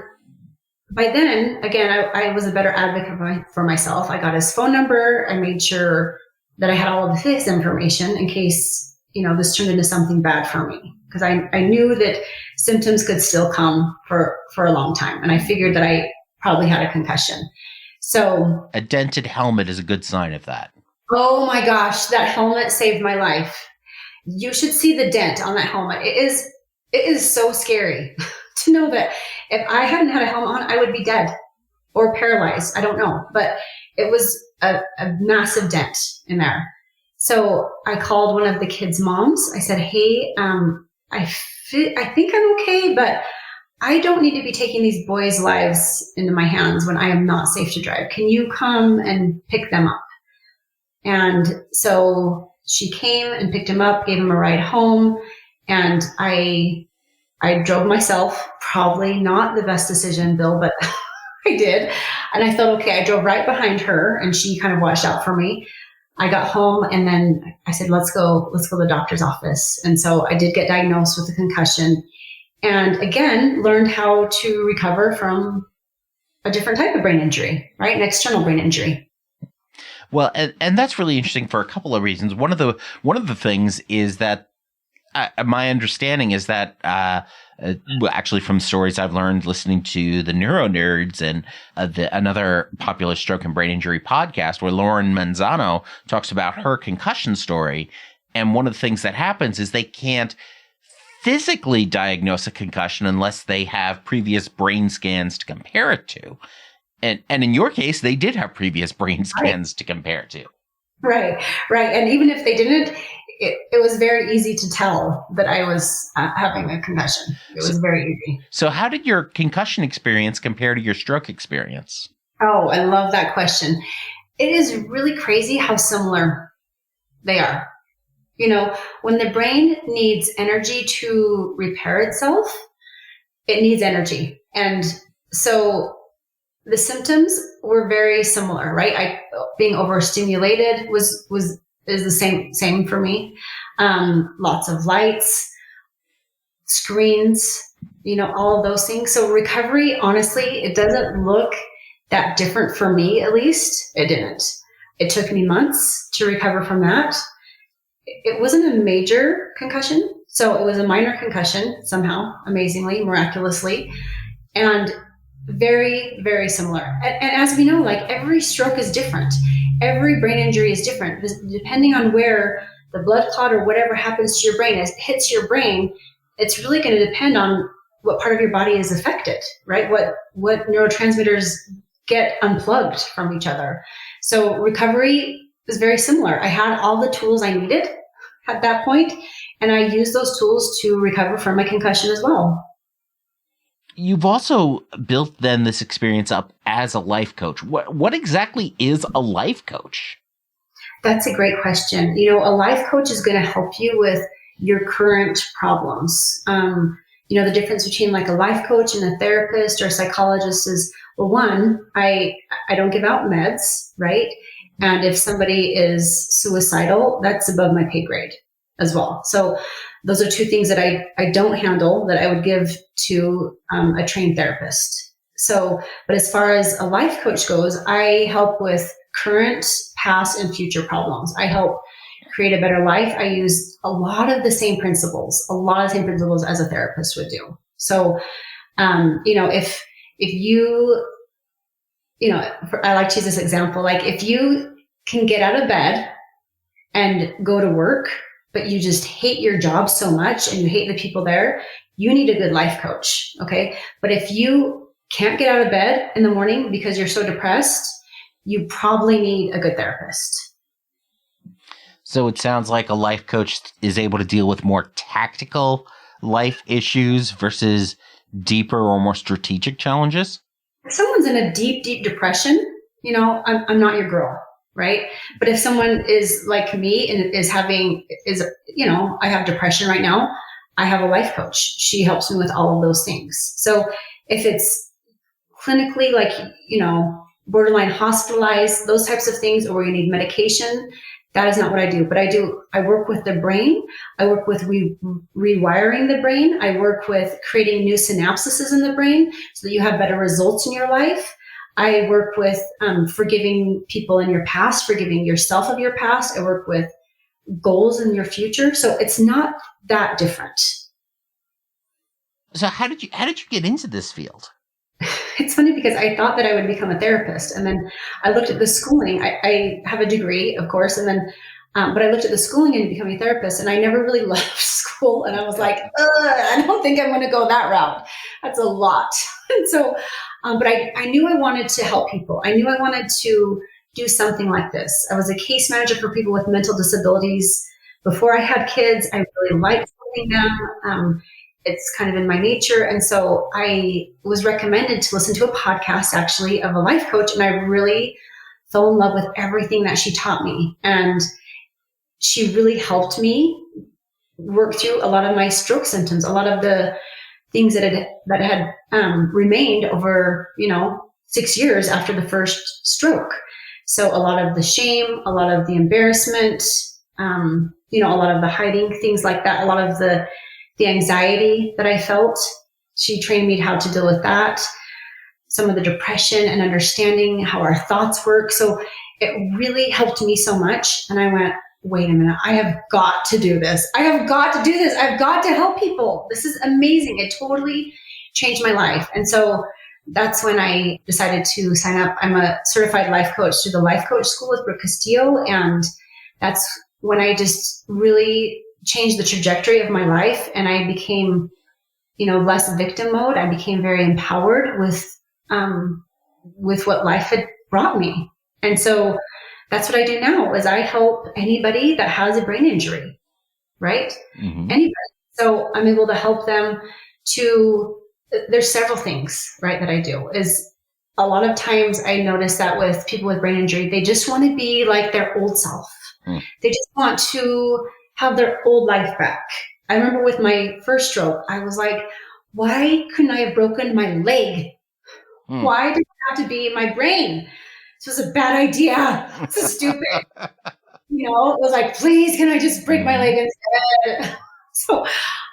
Speaker 1: by then, again, I was a better advocate for myself. I got his phone number. I made sure that I had all of his information in case, this turned into something bad for me. Because I knew that symptoms could still come for a long time. And I figured that I probably had a concussion. So
Speaker 3: a dented helmet is a good sign of that.
Speaker 1: Oh my gosh, that helmet saved my life. You should see the dent on that helmet. It is so scary to know that if I hadn't had a helmet on, I would be dead or paralyzed. I don't know, but it was a massive dent in there. So I called one of the kids' moms. I said, hey, I think I'm okay, but I don't need to be taking these boys' lives into my hands when I am not safe to drive. Can you come and pick them up? And so she came and picked him up, gave him a ride home, and I drove myself. Probably not the best decision, Bill, but I did. And I felt okay. I drove right behind her, and she kind of watched out for me. I got home, and then I said, let's go to the doctor's office. And so I did get diagnosed with a concussion, and again, learned how to recover from a different type of brain injury, right? An external brain injury.
Speaker 3: Well, and that's really interesting for a couple of reasons. One of the things is that my understanding is that actually from stories I've learned listening to the Neuro Nerds and another popular stroke and brain injury podcast where Lauren Manzano talks about her concussion story. And one of the things that happens is they can't physically diagnose a concussion unless they have previous brain scans to compare it to. And in your case, they did have previous brain scans to compare to. Right.
Speaker 1: And even if they didn't, it was very easy to tell that I was having a concussion. It was very easy.
Speaker 3: So how did your concussion experience compare to your stroke experience?
Speaker 1: Oh, I love that question. It is really crazy how similar they are. When the brain needs energy to repair itself, it needs energy. And so the symptoms were very similar, right? Being overstimulated is the same for me. Lots of lights, screens, all of those things. So recovery, honestly, it doesn't look that different for me, at least. It didn't. It took me months to recover from that. It wasn't a major concussion. So it was a minor concussion somehow, amazingly, miraculously, and very, very similar. And as we know, like every stroke is different. Every brain injury is different. Depending on where the blood clot or whatever happens to your brain, as it hits your brain, it's really going to depend on what part of your body is affected, right? What neurotransmitters get unplugged from each other. So recovery is very similar. I had all the tools I needed at that point, and I used those tools to recover from my concussion as well.
Speaker 3: You've also built then this experience up as a life coach. What exactly is a life coach?
Speaker 1: That's a great question. A life coach is going to help you with your current problems. The difference between like a life coach and a therapist or a psychologist is, well, one, I don't give out meds, right? And if somebody is suicidal, that's above my pay grade as well. So those are two things that I don't handle that I would give to a trained therapist. So, but as far as a life coach goes, I help with current, past, and future problems. I help create a better life. I use a lot of the same principles as a therapist would do. So, if you, I like to use this example, like if you can get out of bed and go to work, but you just hate your job so much and you hate the people there, you need a good life coach. Okay. But if you can't get out of bed in the morning because you're so depressed, you probably need a good therapist.
Speaker 3: So it sounds like a life coach is able to deal with more tactical life issues versus deeper or more strategic challenges.
Speaker 1: If someone's in a deep, deep depression, I'm not your girl. Right. But if someone is like me and I have depression right now, I have a life coach. She helps me with all of those things. So if it's clinically like, borderline hospitalized, those types of things, or you need medication, that is not what I do. But I work with the brain. I work with rewiring the brain. I work with creating new synapses in the brain so that you have better results in your life. I work with forgiving people in your past, forgiving yourself of your past. I work with goals in your future. So it's not that different.
Speaker 3: So how did you get into this field?
Speaker 1: It's funny because I thought that I would become a therapist. And then I looked at the schooling. I have a degree, of course. And then, but I looked at the schooling and becoming a therapist, and I never really left school. And I was like, I don't think I'm going to go that route. That's a lot. And so, but I knew I wanted to help people. I knew I wanted to do something like this. I was a case manager for people with mental disabilities before I had kids. I really liked helping them. It's kind of in my nature. And so I was recommended to listen to a podcast actually of a life coach. And I really fell in love with everything that she taught me. And she really helped me work through a lot of my stroke symptoms, a lot of the things that had remained over, 6 years after the first stroke. So a lot of the shame, a lot of the embarrassment, a lot of the hiding, things like that, a lot of the anxiety that I felt. She trained me how to deal with that. Some of the depression and understanding how our thoughts work. So it really helped me so much. And I went, wait a minute, I have got to do this. I have got to do this. I've got to help people. This is amazing. It totally changed my life. And so that's when I decided to sign up. I'm a certified life coach through the Life Coach School with Brooke Castillo. And that's when I just really changed the trajectory of my life. And I became, less victim mode. I became very empowered with what life had brought me. And so that's what I do now is I help anybody that has a brain injury, right? Mm-hmm. Anybody. So I'm able to help them there's several things, right, that I do is a lot of times I notice that with people with brain injury, they just want to be like their old self. Mm. They just want to have their old life back. I remember with my first stroke, I was like, why couldn't I have broken my leg? Mm. Why did have to be my brain. This was a bad idea. This is stupid. It was like, please, can I just break my leg instead? So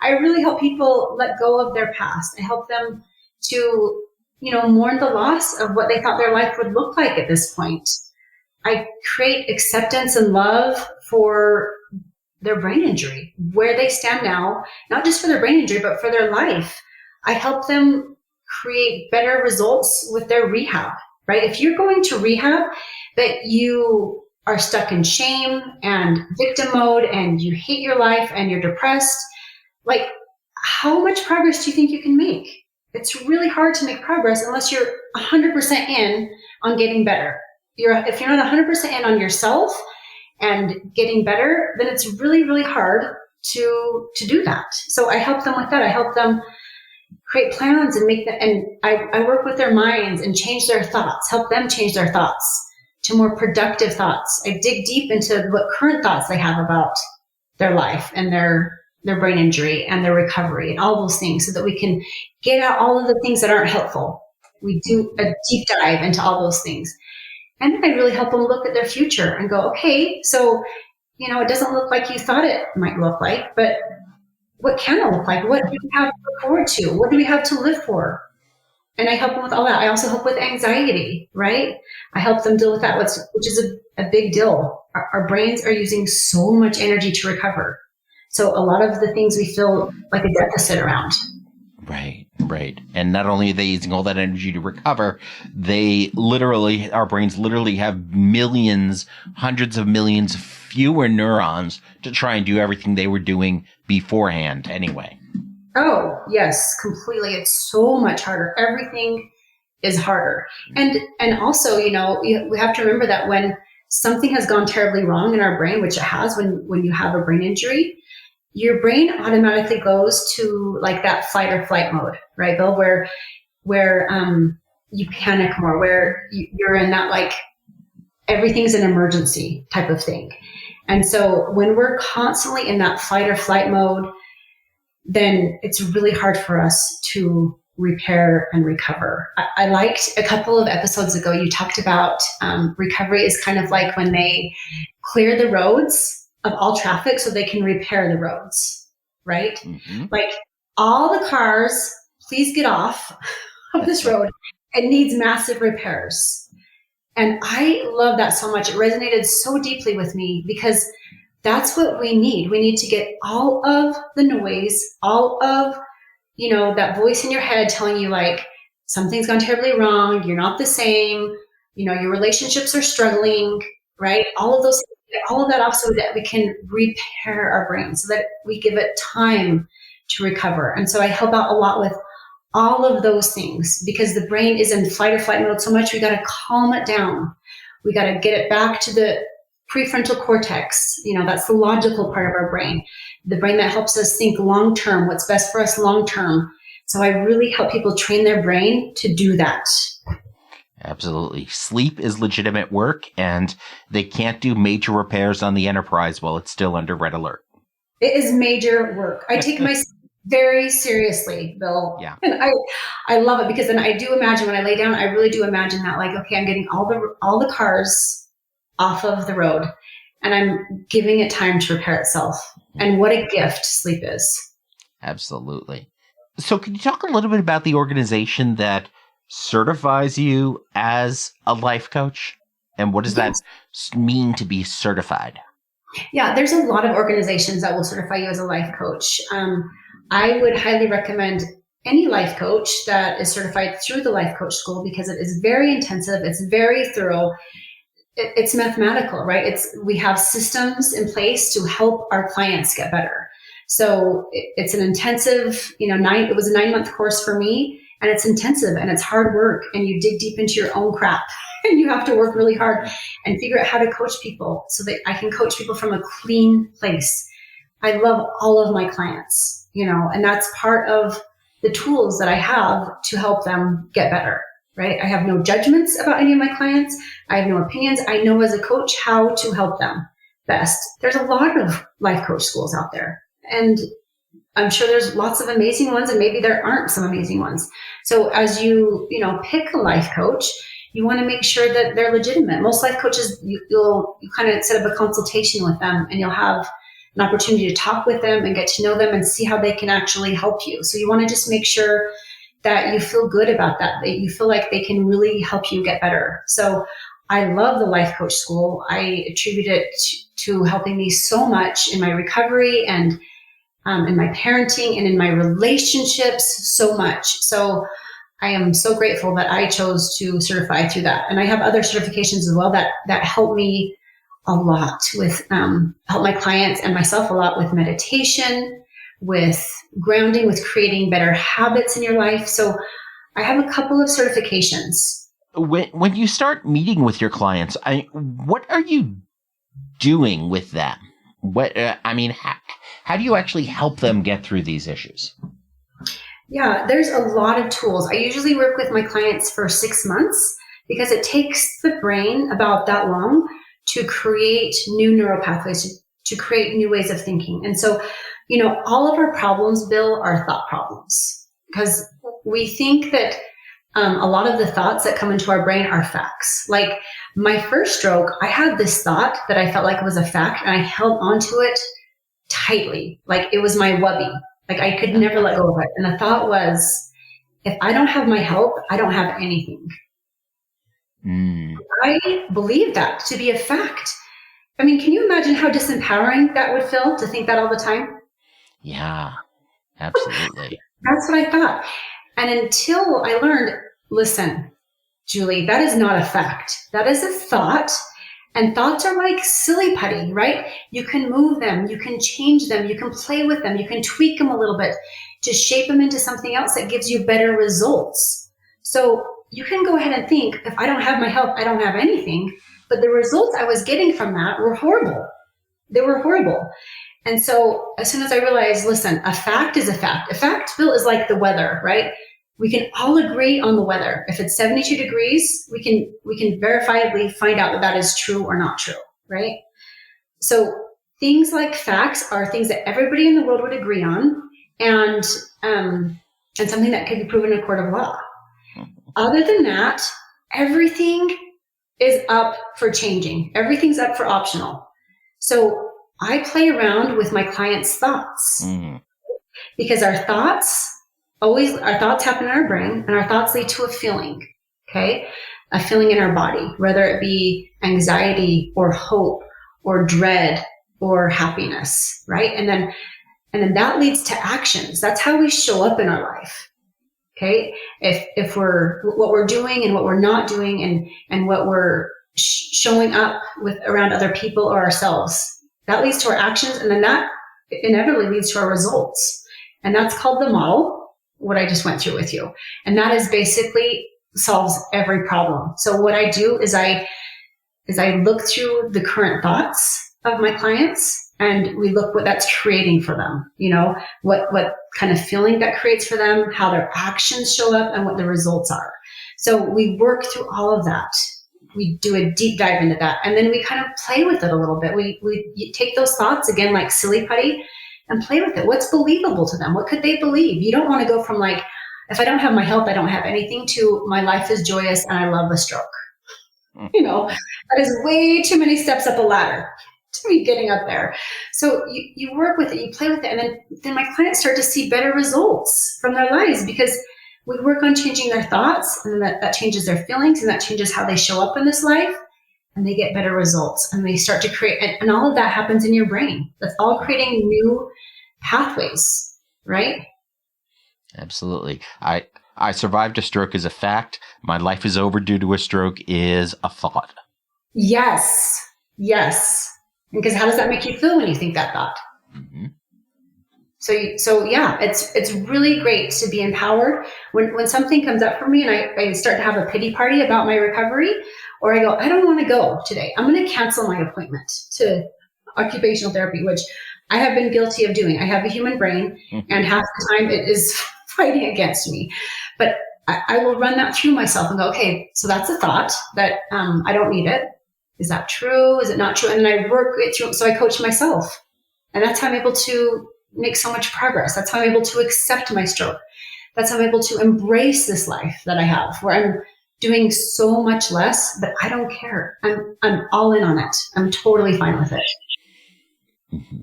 Speaker 1: I really help people let go of their past. I help them to, mourn the loss of what they thought their life would look like at this point. I create acceptance and love for their brain injury, where they stand now, not just for their brain injury, but for their life. I help them create better results with their rehab, right? If you're going to rehab, that you are stuck in shame and victim mode and you hate your life and you're depressed, like, how much progress do you think you can make? It's really hard to make progress unless you're 100% in on getting better. If you're not 100% in on yourself and getting better, then it's really, really hard to do that. So I help them with that. I help them create plans and make them, and I work with their minds and change their thoughts, help them change their thoughts to more productive thoughts. I dig deep into what current thoughts they have about their life and their brain injury and their recovery and all those things so that we can get out all of the things that aren't helpful. We do a deep dive into all those things. And then I really help them look at their future and go, okay, so, it doesn't look like you thought it might look like, but what can it look like? What do we have to look forward to? What do we have to live for? And I help them with all that. I also help with anxiety, right? I help them deal with that, which is a big deal. Our brains are using so much energy to recover. So a lot of the things we feel like a deficit around.
Speaker 3: Right. And not only are they using all that energy to recover, our brains literally have millions, hundreds of millions fewer neurons to try and do everything they were doing beforehand anyway.
Speaker 1: Oh, yes, completely. It's so much harder. Everything is harder. And also, we have to remember that when something has gone terribly wrong in our brain, which it has when you have a brain injury, your brain automatically goes to like that fight or flight mode, right, Bill, where you panic more, where you're in that like everything's an emergency type of thing. And so when we're constantly in that fight or flight mode, then it's really hard for us to repair and recover. I liked a couple of episodes ago, you talked about recovery is kind of like when they clear the roads of all traffic so they can repair the roads, right? Mm-hmm. Like, all the cars, please get off of this road. It needs massive repairs. And I love that so much. It resonated so deeply with me because that's what we need. We need to get all of the noise, all of, that voice in your head telling you like, something's gone terribly wrong. You're not the same. Your relationships are struggling, right? All of those, all of that off so that we can repair our brain so that we give it time to recover. And so I help out a lot with all of those things because the brain is in fight or flight mode so much. We got to calm it down. We got to get it back to the prefrontal cortex. That's the logical part of our brain, the brain that helps us think long-term, what's best for us long-term. So I really help people train their brain to do that.
Speaker 3: Absolutely. Sleep is legitimate work, and they can't do major repairs on the Enterprise while it's still under red alert.
Speaker 1: It is major work. I take my very seriously, Bill.
Speaker 3: Yeah.
Speaker 1: And I love it because then I do imagine when I lay down, I really do imagine that like, okay, I'm getting all the cars off of the road and I'm giving it time to repair itself. And what a gift sleep is.
Speaker 3: Absolutely. So can you talk a little bit about the organization that certifies you as a life coach? And what does that mean to be certified?
Speaker 1: Yeah, there's a lot of organizations that will certify you as a life coach. I would highly recommend any life coach that is certified through the Life Coach School because it is very intensive. It's very thorough. It's mathematical, right? We have systems in place to help our clients get better. So it's an intensive, it was a 9-month course for me, and it's intensive and it's hard work, and you dig deep into your own crap and you have to work really hard and figure out how to coach people so that I can coach people from a clean place. I love all of my clients, and that's part of the tools that I have to help them get better, right? I have no judgments about any of my clients. I have no opinions. I know as a coach how to help them best. There's a lot of life coach schools out there, and I'm sure there's lots of amazing ones, and maybe there aren't some amazing ones. So as you pick a life coach, you want to make sure that they're legitimate. Most life coaches, you'll kind of set up a consultation with them, and you'll have an opportunity to talk with them and get to know them and see how they can actually help you. So you want to just make sure that you feel good about that you feel like they can really help you get better. So I love the life coach school. I attribute it to helping me so much in my recovery and in my parenting and in my relationships so much. So I am so grateful that I chose to certify through that. And I have other certifications as well that help me a lot with, help my clients and myself a lot with meditation, with grounding, with creating better habits in your life. So I have a couple of certifications.
Speaker 3: When you start meeting with your clients, what are you doing with them? How do you actually help them get through these issues?
Speaker 1: Yeah, there's a lot of tools. I usually work with my clients for 6 months because it takes the brain about that long to create new neural pathways, to create new ways of thinking. And so, all of our problems, Bill, are thought problems, because we think that a lot of the thoughts that come into our brain are facts. Like my first stroke, I had this thought that I felt like it was a fact, and I held onto it tightly. Like it was my wubby. Like I could never let go of it. And the thought was, if I don't have my help, I don't have anything. I believe that to be a fact. I mean, can you imagine how disempowering that would feel to think that all the time?
Speaker 3: Yeah, absolutely.
Speaker 1: That's what I thought. And until I learned, listen, Julie, that is not a fact. That is a thought. And thoughts are like silly putty, right? You can move them, you can change them, you can play with them, you can tweak them a little bit to shape them into something else that gives you better results. So you can go ahead and think, if I don't have my help, I don't have anything. But the results I was getting from that were horrible. They were horrible. And so as soon as I realized, listen, a fact is a fact. A fact, Bill, is like the weather, right? We can all agree on the weather. If it's 72 degrees, we can verifiably find out that is true or not true, right? So things like facts are things that everybody in the world would agree on, and something that could be proven in a court of law. Other than that, everything is up for changing. Everything's up for optional. So I play around with my clients' thoughts because our thoughts happen in our brain, and our thoughts lead to a feeling, okay? A feeling in our body, whether it be anxiety or hope or dread or happiness, right? And then that leads to actions. That's how we show up in our life, okay? If what we're doing and what we're not doing and what we're showing up with around other people or ourselves, that leads to our actions, and then that inevitably leads to our results. And that's called the model, what I just went through with you. And that is basically solves every problem. So what I do is I look through the current thoughts of my clients, and we look what that's creating for them. What kind of feeling that creates for them, how their actions show up, and what the results are. So we work through all of that. We do a deep dive into that. And then we kind of play with it a little bit. We take those thoughts, again, like silly putty, and play with it. What's believable to them? What could they believe? You don't want to go from like, if I don't have my help, I don't have anything, to my life is joyous and I love a stroke. That is way too many steps up a ladder to be getting up there. So you work with it, you play with it, and then my clients start to see better results from their lives because we work on changing their thoughts, and then that changes their feelings, and that changes how they show up in this life, and they get better results, and they start to create, and all of that happens in your brain. That's all creating new pathways, right?
Speaker 3: Absolutely. I survived a stroke is a fact. My life is over due to a stroke is a thought.
Speaker 1: Yes. Because how does that make you feel when you think that thought?
Speaker 3: Mm-hmm.
Speaker 1: So yeah, it's really great to be empowered. When something comes up for me and I start to have a pity party about my recovery, or I go, I don't want to go today, I'm going to cancel my appointment to occupational therapy, which I have been guilty of doing. I have a human brain, and half the time it is fighting against me. But I will run that through myself and go, okay, so that's a thought that I don't need it. Is that true? Is it not true? And then I work it through. So I coach myself. And that's how I'm able to make so much progress. That's how I'm able to accept my stroke. That's how I'm able to embrace this life that I have, where I'm doing so much less, but I don't care. I'm all in on it. I'm totally fine with it.
Speaker 3: Mm-hmm.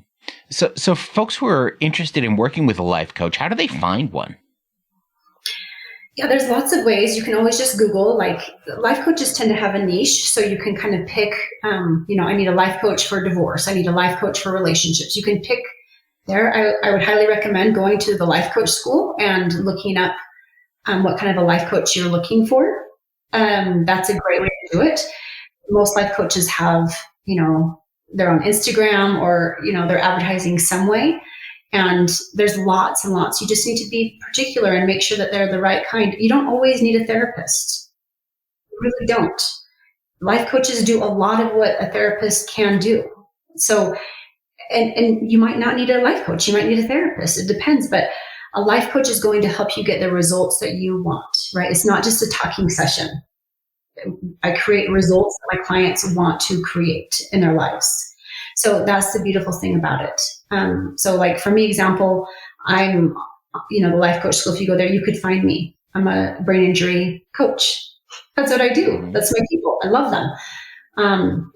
Speaker 3: So folks who are interested in working with a life coach, how do they find one?
Speaker 1: Yeah, there's lots of ways. You can always just Google, like, life coaches tend to have a niche. So you can kind of pick, I need a life coach for divorce. I need a life coach for relationships. You can pick there. I would highly recommend going to the life coach school and looking up what kind of a life coach you're looking for. That's a great way to do it. Most life coaches have, they're on Instagram or, they're advertising some way. And there's lots and lots. You just need to be particular and make sure that they're the right kind. You don't always need a therapist. You really don't. Life coaches do a lot of what a therapist can do. So, and you might not need a life coach. You might need a therapist. It depends. But a life coach is going to help you get the results that you want, right? It's not just a talking session. I create results that my clients want to create in their lives. So that's the beautiful thing about it. So like for me, example, I'm, the life coach school, if you go there, you could find me. I'm a brain injury coach. That's what I do. That's my people. I love them.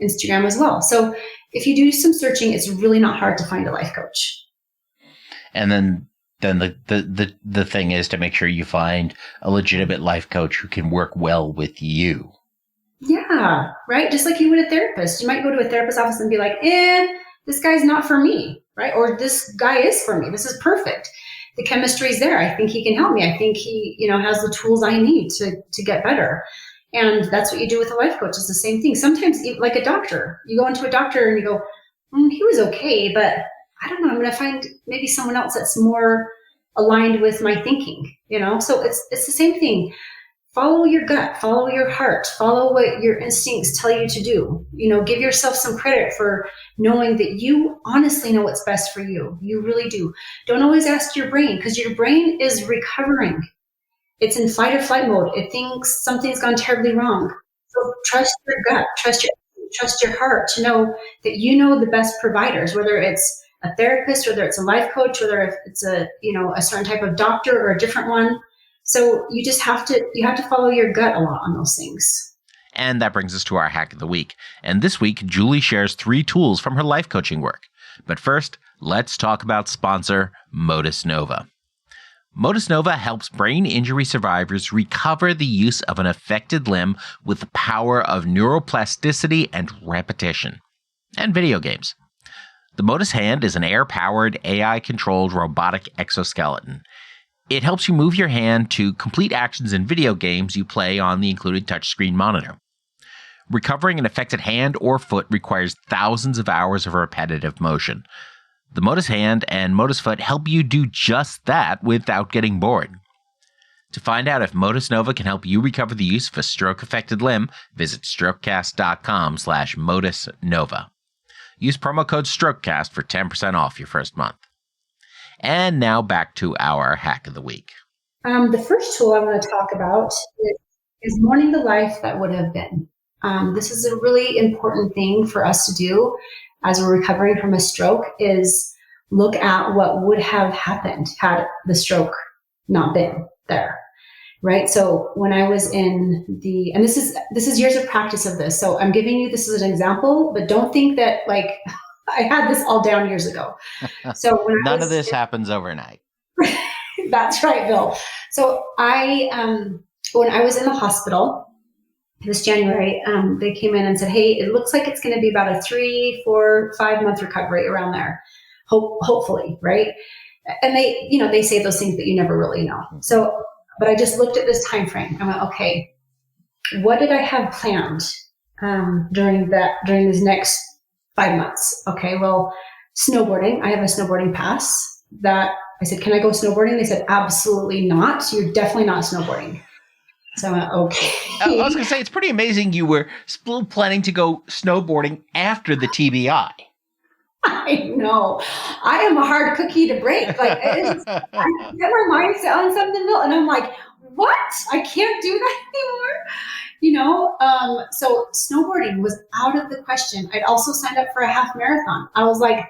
Speaker 1: Instagram as well. So if you do some searching, it's really not hard to find a life coach.
Speaker 3: And then the thing is to make sure you find a legitimate life coach who can work well with you.
Speaker 1: Yeah, right? Just like you would a therapist. You might go to a therapist's office and be like, this guy's not for me, right? Or this guy is for me. This is perfect. The chemistry's there. I think he can help me. I think he, has the tools I need to get better. And that's what you do with a life coach. It's the same thing. Sometimes, like a doctor, you go into a doctor and you go, he was okay, but I don't know. I'm going to find maybe someone else that's more aligned with my thinking, So it's the same thing. Follow your gut, follow your heart, follow what your instincts tell you to do. Give yourself some credit for knowing that you honestly know what's best for you. You really do. Don't always ask your brain, because your brain is recovering. It's in fight or flight mode. It thinks something's gone terribly wrong. So trust your gut, trust your heart to know that you know the best providers, whether it's a therapist, whether it's a life coach, whether it's a certain type of doctor or a different one. So you just have to follow your gut a lot on those things.
Speaker 3: And that brings us to our hack of the week. And this week, Julie shares 3 tools from her life coaching work. But first, let's talk about sponsor Modus Nova. Modus Nova helps brain injury survivors recover the use of an affected limb with the power of neuroplasticity and repetition. And video games. The Modus Hand is an air-powered, AI-controlled robotic exoskeleton. It helps you move your hand to complete actions in video games you play on the included touchscreen monitor. Recovering an affected hand or foot requires thousands of hours of repetitive motion. The Modus Hand and Modus Foot help you do just that without getting bored. To find out if Modus Nova can help you recover the use of a stroke-affected limb, visit strokecast.com/Modus Nova. Use promo code STROKECAST for 10% off your first month. And now back to our hack of the week.
Speaker 1: The first tool I want to talk about is mourning the life that would have been. This is a really important thing for us to do as we're recovering from a stroke, is look at what would have happened had the stroke not been there, right? So when I was and this is years of practice of this. So I'm giving you this as an example, but don't think that like I had this all down years ago. So when
Speaker 3: None of this happens overnight.
Speaker 1: That's right, Bill. So when I was in the hospital this January, they came in and said, hey, it looks like it's going to be about a 3, 4, 5 month recovery around there. Hopefully, right? And they say those things, but you never really know. So, but I just looked at this time frame. I went, okay, what did I have planned during this next 5 months? Okay, well, snowboarding. I have a snowboarding pass. That I said, can I go snowboarding? They said, absolutely not. You're definitely not snowboarding. So I went, okay.
Speaker 3: I was going to say, it's pretty amazing you were still planning to go snowboarding after the TBI.
Speaker 1: I know. I am a hard cookie to break. Like, I get my mind set on something, and I'm like, what? I can't do that anymore. So snowboarding was out of the question. I'd also signed up for a half marathon. I was like,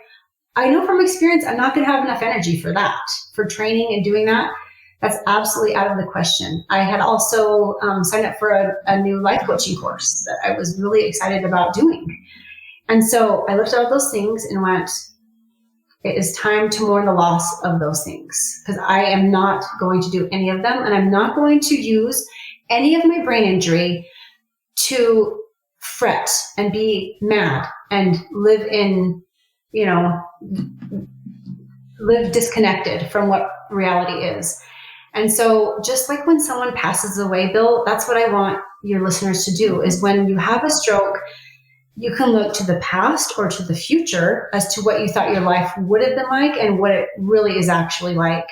Speaker 1: I know from experience, I'm not going to have enough energy for that, for training and doing that. That's absolutely out of the question. I had also signed up for a new life coaching course that I was really excited about doing. And so I looked at all those things and went, it is time to mourn the loss of those things, because I am not going to do any of them. And I'm not going to use any of my brain injury to fret and be mad and live in, live disconnected from what reality is. And so just like when someone passes away, Bill, that's what I want your listeners to do, is when you have a stroke, you can look to the past or to the future as to what you thought your life would have been like and what it really is actually like.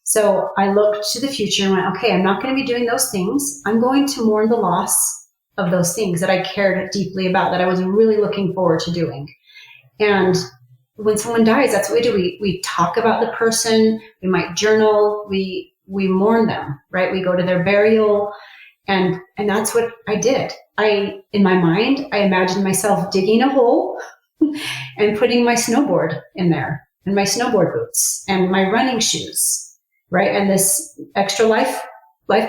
Speaker 1: So I looked to the future and went, okay, I'm not going to be doing those things. I'm going to mourn the loss of those things that I cared deeply about, that I was really looking forward to doing. And when someone dies, that's what we do. We talk about the person, we might journal, we mourn them, right? We go to their burial, and that's what I did. In my mind, I imagined myself digging a hole and putting my snowboard in there, and my snowboard boots and my running shoes, right? And this extra life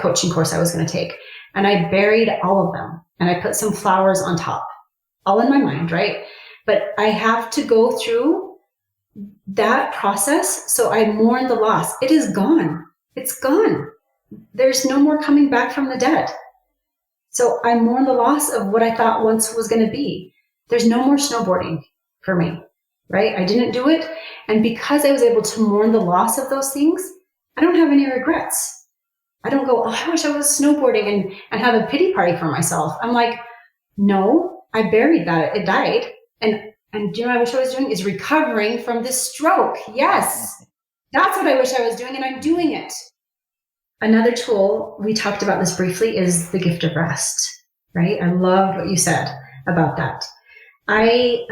Speaker 1: coaching course I was going to take. And I buried all of them, and I put some flowers on top, all in my mind, right? But I have to go through that process. So I mourn the loss. It is gone. It's gone. There's no more coming back from the dead. So I mourn the loss of what I thought once was going to be. There's no more snowboarding for me, right? I didn't do it. And because I was able to mourn the loss of those things, I don't have any regrets. I don't go, oh, I wish I was snowboarding and have a pity party for myself. I'm like, no, I buried that. It died. And do you know what I wish I was doing? Is recovering from this stroke. Yes, that's what I wish I was doing, and I'm doing it. Another tool, we talked about this briefly, is the gift of rest, right? I loved what you said about that. I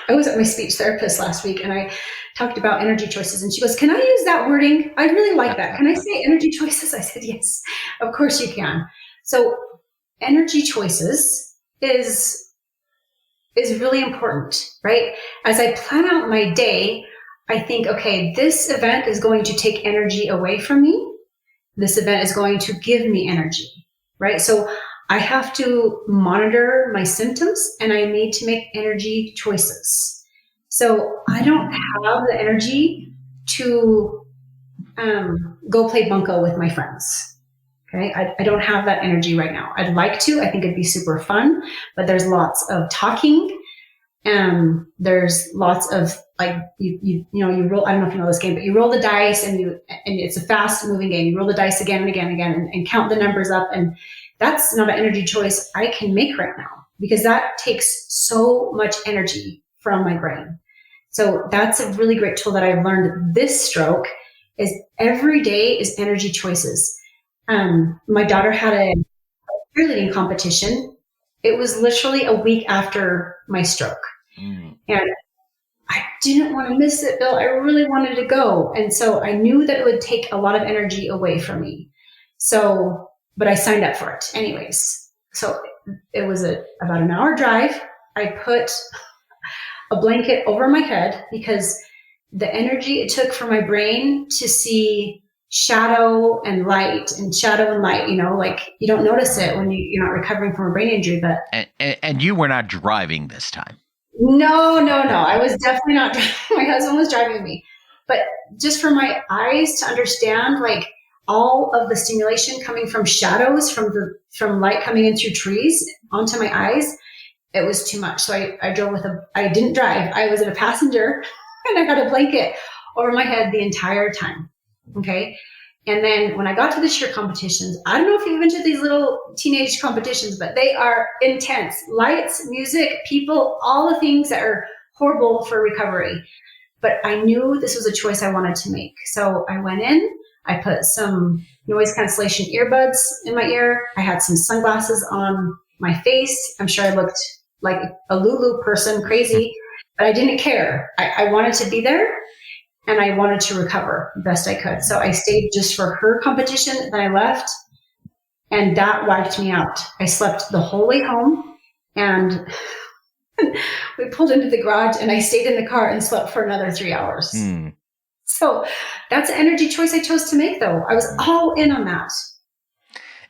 Speaker 1: was at my speech therapist last week, and I talked about energy choices, and she goes, can I use that wording? I really like that. Can I say energy choices? I said, yes, of course you can. So energy choices is really important, right? As I plan out my day, I think, okay, this event is going to take energy away from me. This event is going to give me energy, right? So I have to monitor my symptoms, and I need to make energy choices. So I don't have the energy to go play bunco with my friends. Okay, I don't have that energy right now. I'd like to. I think it'd be super fun, but there's lots of talking. There's lots of you roll. I don't know if you know this game, but you roll the dice, and it's a fast moving game. You roll the dice again and again and again, and count the numbers up. And that's not an energy choice I can make right now, because that takes so much energy from my brain. So that's a really great tool that I've learned this stroke, is every day is energy choices. My daughter had a cheerleading competition. It was literally a week after my stroke. And I didn't want to miss it, Bill. I really wanted to go. And so I knew that it would take a lot of energy away from me. So, but I signed up for it anyways. So it was about an hour drive. I put a blanket over my head, because the energy it took for my brain to see shadow and light, like you don't notice it when you're not recovering from a brain injury. But
Speaker 3: and you were not driving this time.
Speaker 1: No. I was definitely not driving. My husband was driving me. But just for my eyes to understand, like all of the stimulation coming from shadows, from light coming in through trees onto my eyes, it was too much. So I drove I didn't drive. I was in a passenger, and I had a blanket over my head the entire time. Okay. And then when I got to the cheer competitions, I don't know if you've been to these little teenage competitions, but they are intense. Lights, music, people, all the things that are horrible for recovery. But I knew this was a choice I wanted to make. So I went in, I put some noise cancellation earbuds in my ear. I had some sunglasses on my face. I'm sure I looked like a Lulu person, crazy, but I didn't care. I wanted to be there. And I wanted to recover the best I could. So I stayed just for her competition. Then I left, and that wiped me out. I slept the whole way home, and we pulled into the garage, and I stayed in the car and slept for another 3 hours. So that's an energy choice I chose to make, though. I was all in on that.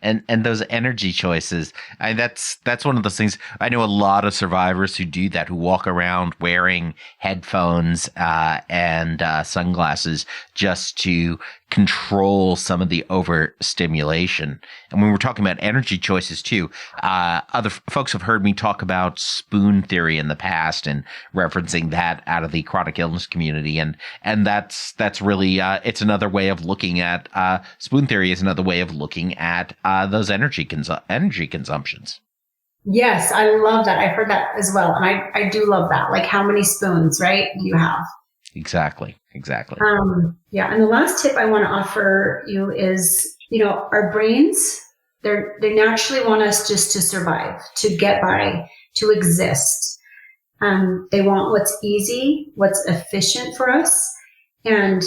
Speaker 3: And those energy choices, that's one of those things. I know a lot of survivors who do that, who walk around wearing headphones and sunglasses just to control some of the overstimulation. And when we're talking about energy choices too, other folks have heard me talk about spoon theory in the past and referencing that out of the chronic illness community. And that's really, it's another way of looking at, spoon theory is another way of looking at those energy consumptions.
Speaker 1: Yes, I love that. I've heard that as well. And I do love that. Like, how many spoons, right, do you have?
Speaker 3: Exactly.
Speaker 1: Yeah. And the last tip I want to offer you is, our brains, they naturally want us just to survive, to get by, to exist. They want what's easy, what's efficient for us. And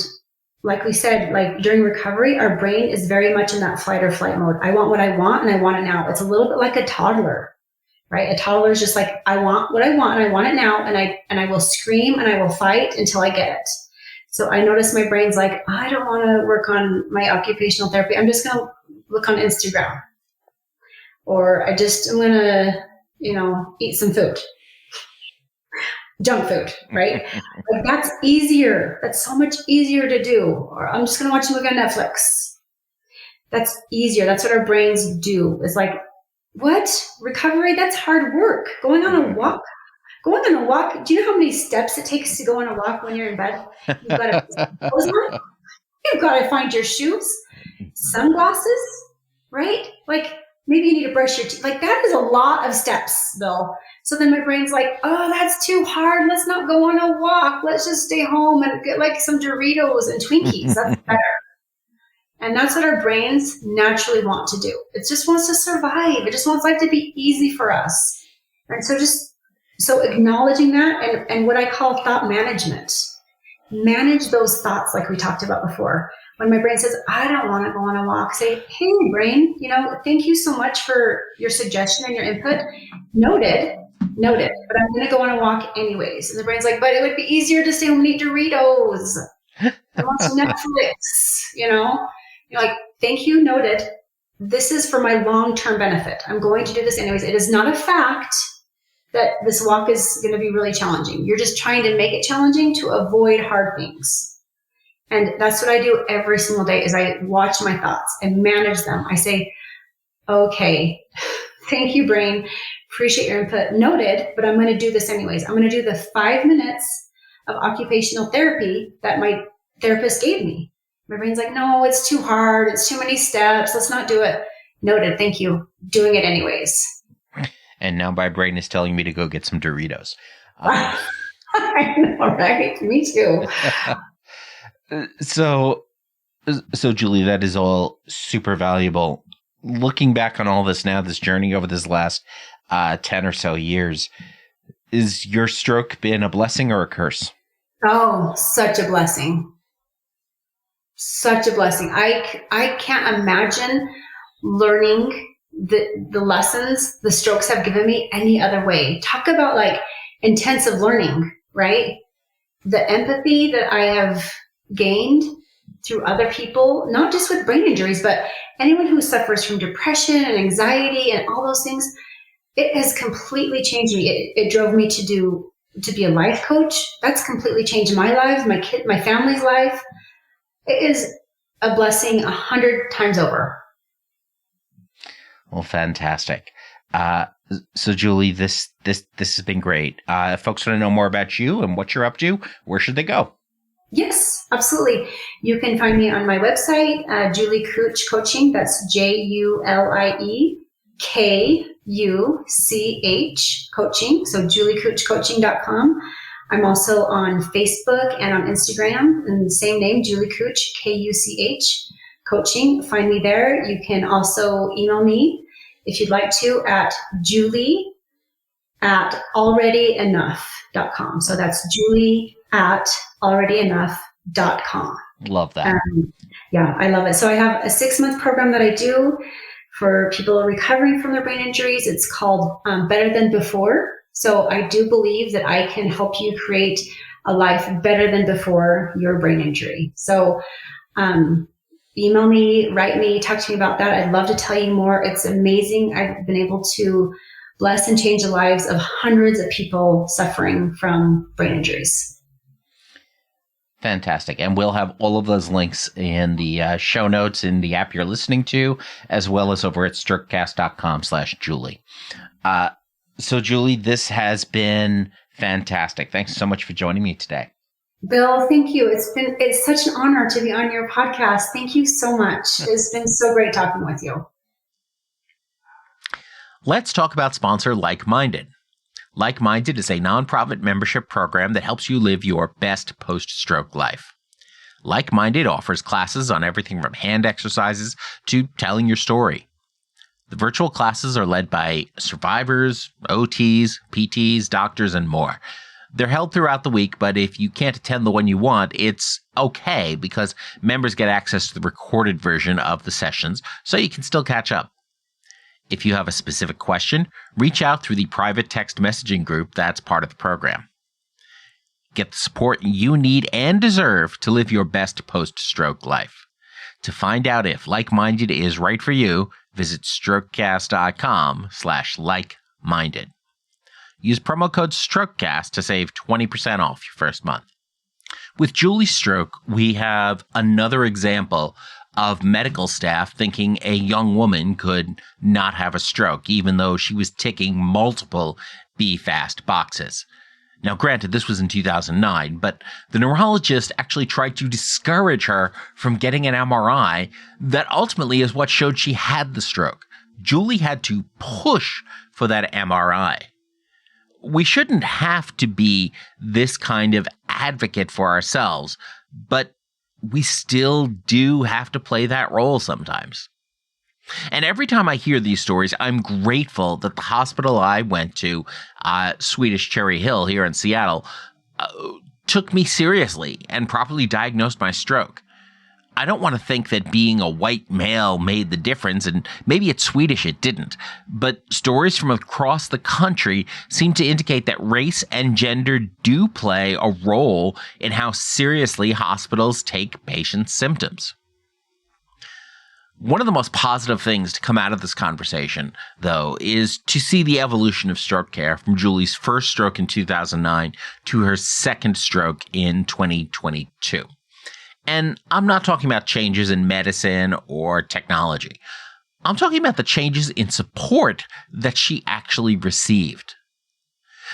Speaker 1: like we said, like during recovery, our brain is very much in that fight or flight mode. I want what I want and I want it now. It's a little bit like a toddler. Right? A toddler is just like, I want what I want and I want it now. And I will scream and I will fight until I get it. So I notice my brain's like, I don't want to work on my occupational therapy. I'm just going to look on Instagram. Or I'm going to, eat some food. Junk food, right? Like, that's easier. That's so much easier to do. Or I'm just going to watch a movie on Netflix. That's easier. That's what our brains do. It's like, what? Recovery? That's hard work. Going on a walk. Do you know how many steps it takes to go on a walk when you're in bed? You've got to put some clothes on. You've got to find your shoes, sunglasses, right? Like, maybe you need to brush your teeth. Like, that is a lot of steps, Bill. So then my brain's like, oh, that's too hard. Let's not go on a walk. Let's just stay home and get like some Doritos and Twinkies. That's better. And that's what our brains naturally want to do. It just wants to survive. It just wants life to be easy for us. And so acknowledging that and what I call thought management. Manage those thoughts like we talked about before. When my brain says, I don't want to go on a walk, say, hey, brain, thank you so much for your suggestion and your input. Noted, but I'm going to go on a walk anyways. And the brain's like, but it would be easier to stay home and eat Doritos. I watch Netflix, You're like, thank you, noted. This is for my long-term benefit. I'm going to do this anyways. It is not a fact that this walk is going to be really challenging. You're just trying to make it challenging to avoid hard things. And that's what I do every single day is I watch my thoughts and manage them. I say, okay, thank you, brain. Appreciate your input. Noted, but I'm going to do this anyways. I'm going to do the 5 minutes of occupational therapy that my therapist gave me. My brain's like, no, it's too hard. It's too many steps. Let's not do it. Noted. Thank you. Doing it anyways.
Speaker 3: And now my brain is telling me to go get some Doritos.
Speaker 1: I know, right? Me too.
Speaker 3: So Julie, that is all super valuable. Looking back on all this now, this journey over this last 10 or so years, is your stroke been a blessing or a curse?
Speaker 1: Oh, such a blessing. Such a blessing. I can't imagine learning the lessons the strokes have given me any other way. Talk about like intensive learning, right? The empathy that I have gained through other people, not just with brain injuries, but anyone who suffers from depression and anxiety and all those things, it has completely changed me. It drove me to be a life coach. That's completely changed my life, my family's life. It is a blessing 100 times over.
Speaker 3: Well, fantastic. So Julie, this has been great. If folks want to know more about you and what you're up to, where should they go?
Speaker 1: Yes, absolutely. You can find me on my website, Julie Kuch Coaching. That's JuliekuCuch Coaching. So juliekuchcoaching.com. I'm also on Facebook and on Instagram, and the same name, Julie Kuch, Kuch Coaching. Find me there. You can also email me if you'd like to at julie@alreadyenough.com. So that's julie@alreadyenough.com.
Speaker 3: Love that.
Speaker 1: Yeah, I love it. So I have a 6-month program that I do for people recovering from their brain injuries. It's called Better Than Before. So I do believe that I can help you create a life better than before your brain injury. So email me, write me, talk to me about that. I'd love to tell you more. It's amazing. I've been able to bless and change the lives of hundreds of people suffering from brain injuries.
Speaker 3: Fantastic. And we'll have all of those links in the show notes in the app you're listening to, as well as over at strokecast.com/Julie. So Julie, this has been fantastic. Thanks so much for joining me today.
Speaker 1: Bill, thank you. It's such an honor to be on your podcast. Thank you so much. It's been so great talking with you.
Speaker 3: Let's talk about sponsor Like Minded. Like Minded is a nonprofit membership program that helps you live your best post-stroke life. Like Minded offers classes on everything from hand exercises to telling your story. The virtual classes are led by survivors, OTs, PTs, doctors, and more. They're held throughout the week, but if you can't attend the one you want, it's okay because members get access to the recorded version of the sessions, so you can still catch up. If you have a specific question, reach out through the private text messaging group that's part of the program. Get the support you need and deserve to live your best post-stroke life. To find out if Like Minded is right for you, visit strokecast.com/likeminded. Use promo code STROKECAST to save 20% off your first month. With Julie's stroke, we have another example of medical staff thinking a young woman could not have a stroke, even though she was ticking multiple BFAST boxes. Now, granted, this was in 2009, but the neurologist actually tried to discourage her from getting an MRI that ultimately is what showed she had the stroke. Julie had to push for that MRI. We shouldn't have to be this kind of advocate for ourselves, but we still do have to play that role sometimes. And every time I hear these stories, I'm grateful that the hospital I went to, Swedish Cherry Hill here in Seattle, took me seriously and properly diagnosed my stroke. I don't want to think that being a white male made the difference, and maybe it's Swedish it didn't, but stories from across the country seem to indicate that race and gender do play a role in how seriously hospitals take patients' symptoms. One of the most positive things to come out of this conversation, though, is to see the evolution of stroke care from Julie's first stroke in 2009 to her second stroke in 2022. And I'm not talking about changes in medicine or technology. I'm talking about the changes in support that she actually received.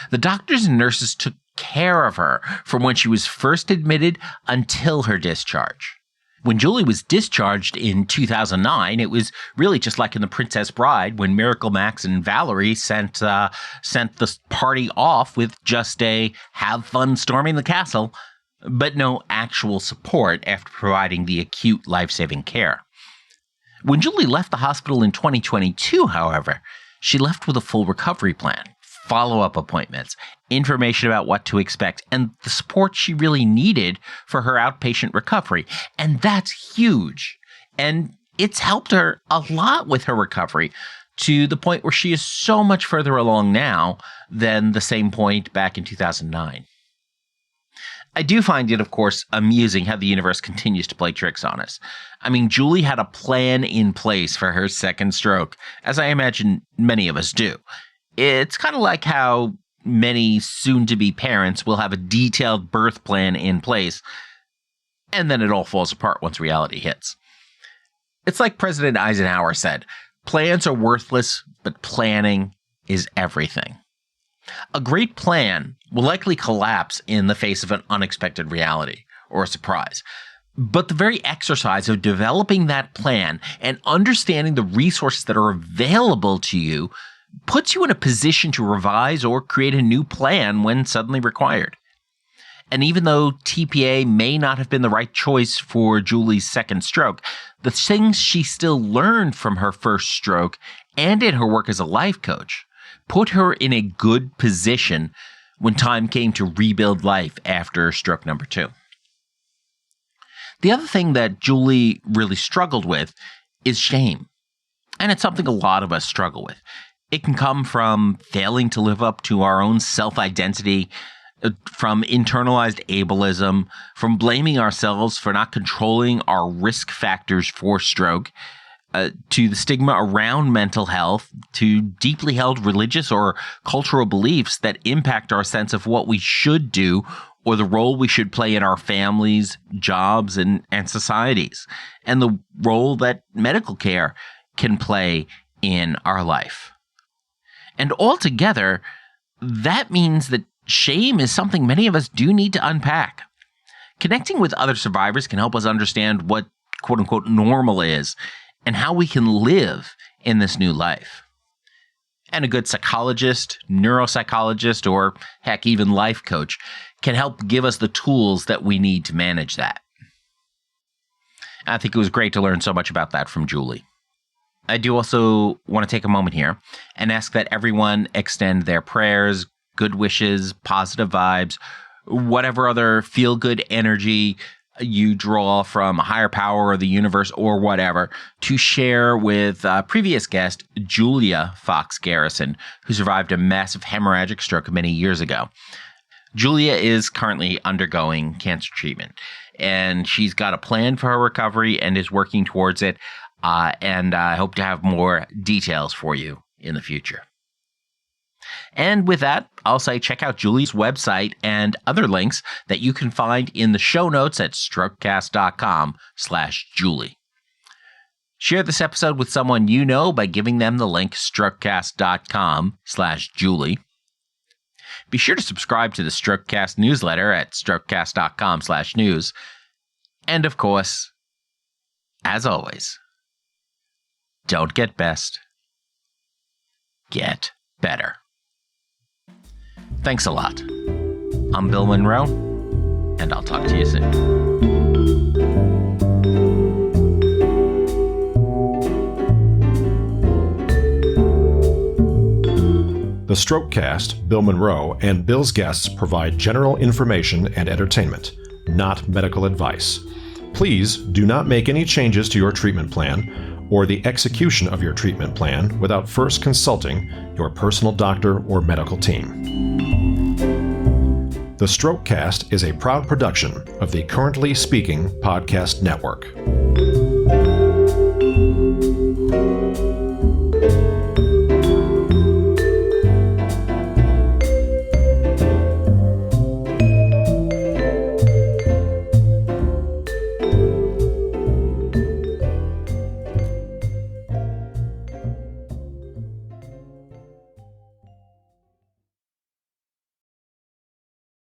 Speaker 3: The doctors and nurses took care of her from when she was first admitted until her discharge. When Julie was discharged in 2009, it was really just like in The Princess Bride when Miracle Max and Valerie sent the party off with just a have fun storming the castle, but no actual support after providing the acute life-saving care. When Julie left the hospital in 2022, however, she left with a full recovery plan, follow-up appointments, information about what to expect, and the support she really needed for her outpatient recovery. And that's huge. And it's helped her a lot with her recovery to the point where she is so much further along now than the same point back in 2009. I do find it, of course, amusing how the universe continues to play tricks on us. I mean, Julie had a plan in place for her second stroke, as I imagine many of us do. It's kind of like how many soon-to-be parents will have a detailed birth plan in place, and then it all falls apart once reality hits. It's like President Eisenhower said, plans are worthless, but planning is everything. A great plan will likely collapse in the face of an unexpected reality or a surprise. But the very exercise of developing that plan and understanding the resources that are available to you puts you in a position to revise or create a new plan when suddenly required. And even though TPA may not have been the right choice for Julie's second stroke, the things she still learned from her first stroke and in her work as a life coach put her in a good position when time came to rebuild life after stroke number 2. The other thing that Julie really struggled with is shame. And it's something a lot of us struggle with. It can come from failing to live up to our own self-identity, from internalized ableism, from blaming ourselves for not controlling our risk factors for stroke, to the stigma around mental health, to deeply held religious or cultural beliefs that impact our sense of what we should do or the role we should play in our families, jobs, and societies, and the role that medical care can play in our life. And altogether, that means that shame is something many of us do need to unpack. Connecting with other survivors can help us understand what quote-unquote normal is and how we can live in this new life. And a good psychologist, neuropsychologist, or heck, even life coach can help give us the tools that we need to manage that. I think it was great to learn so much about that from Julie. I do also want to take a moment here and ask that everyone extend their prayers, good wishes, positive vibes, whatever other feel-good energy you draw from a higher power or the universe or whatever, to share with previous guest Julia Fox Garrison, who survived a massive hemorrhagic stroke many years ago. Julia is currently undergoing cancer treatment, and she's got a plan for her recovery and is working towards it. And I hope to have more details for you in the future. And with that, I'll say check out Julie's website and other links that you can find in the show notes at strokecast.com/Julie. Share this episode with someone you know by giving them the link strokecast.com/Julie. Be sure to subscribe to the Strokecast newsletter at strokecast.com/news. And of course, as always, don't get best, get better. Thanks a lot. I'm Bill Monroe, and I'll talk to you soon.
Speaker 2: The Strokecast, Bill Monroe, and Bill's guests provide general information and entertainment, not medical advice. Please do not make any changes to your treatment plan or the execution of your treatment plan without first consulting your personal doctor or medical team. The Strokecast is a proud production of the Currently Speaking Podcast Network.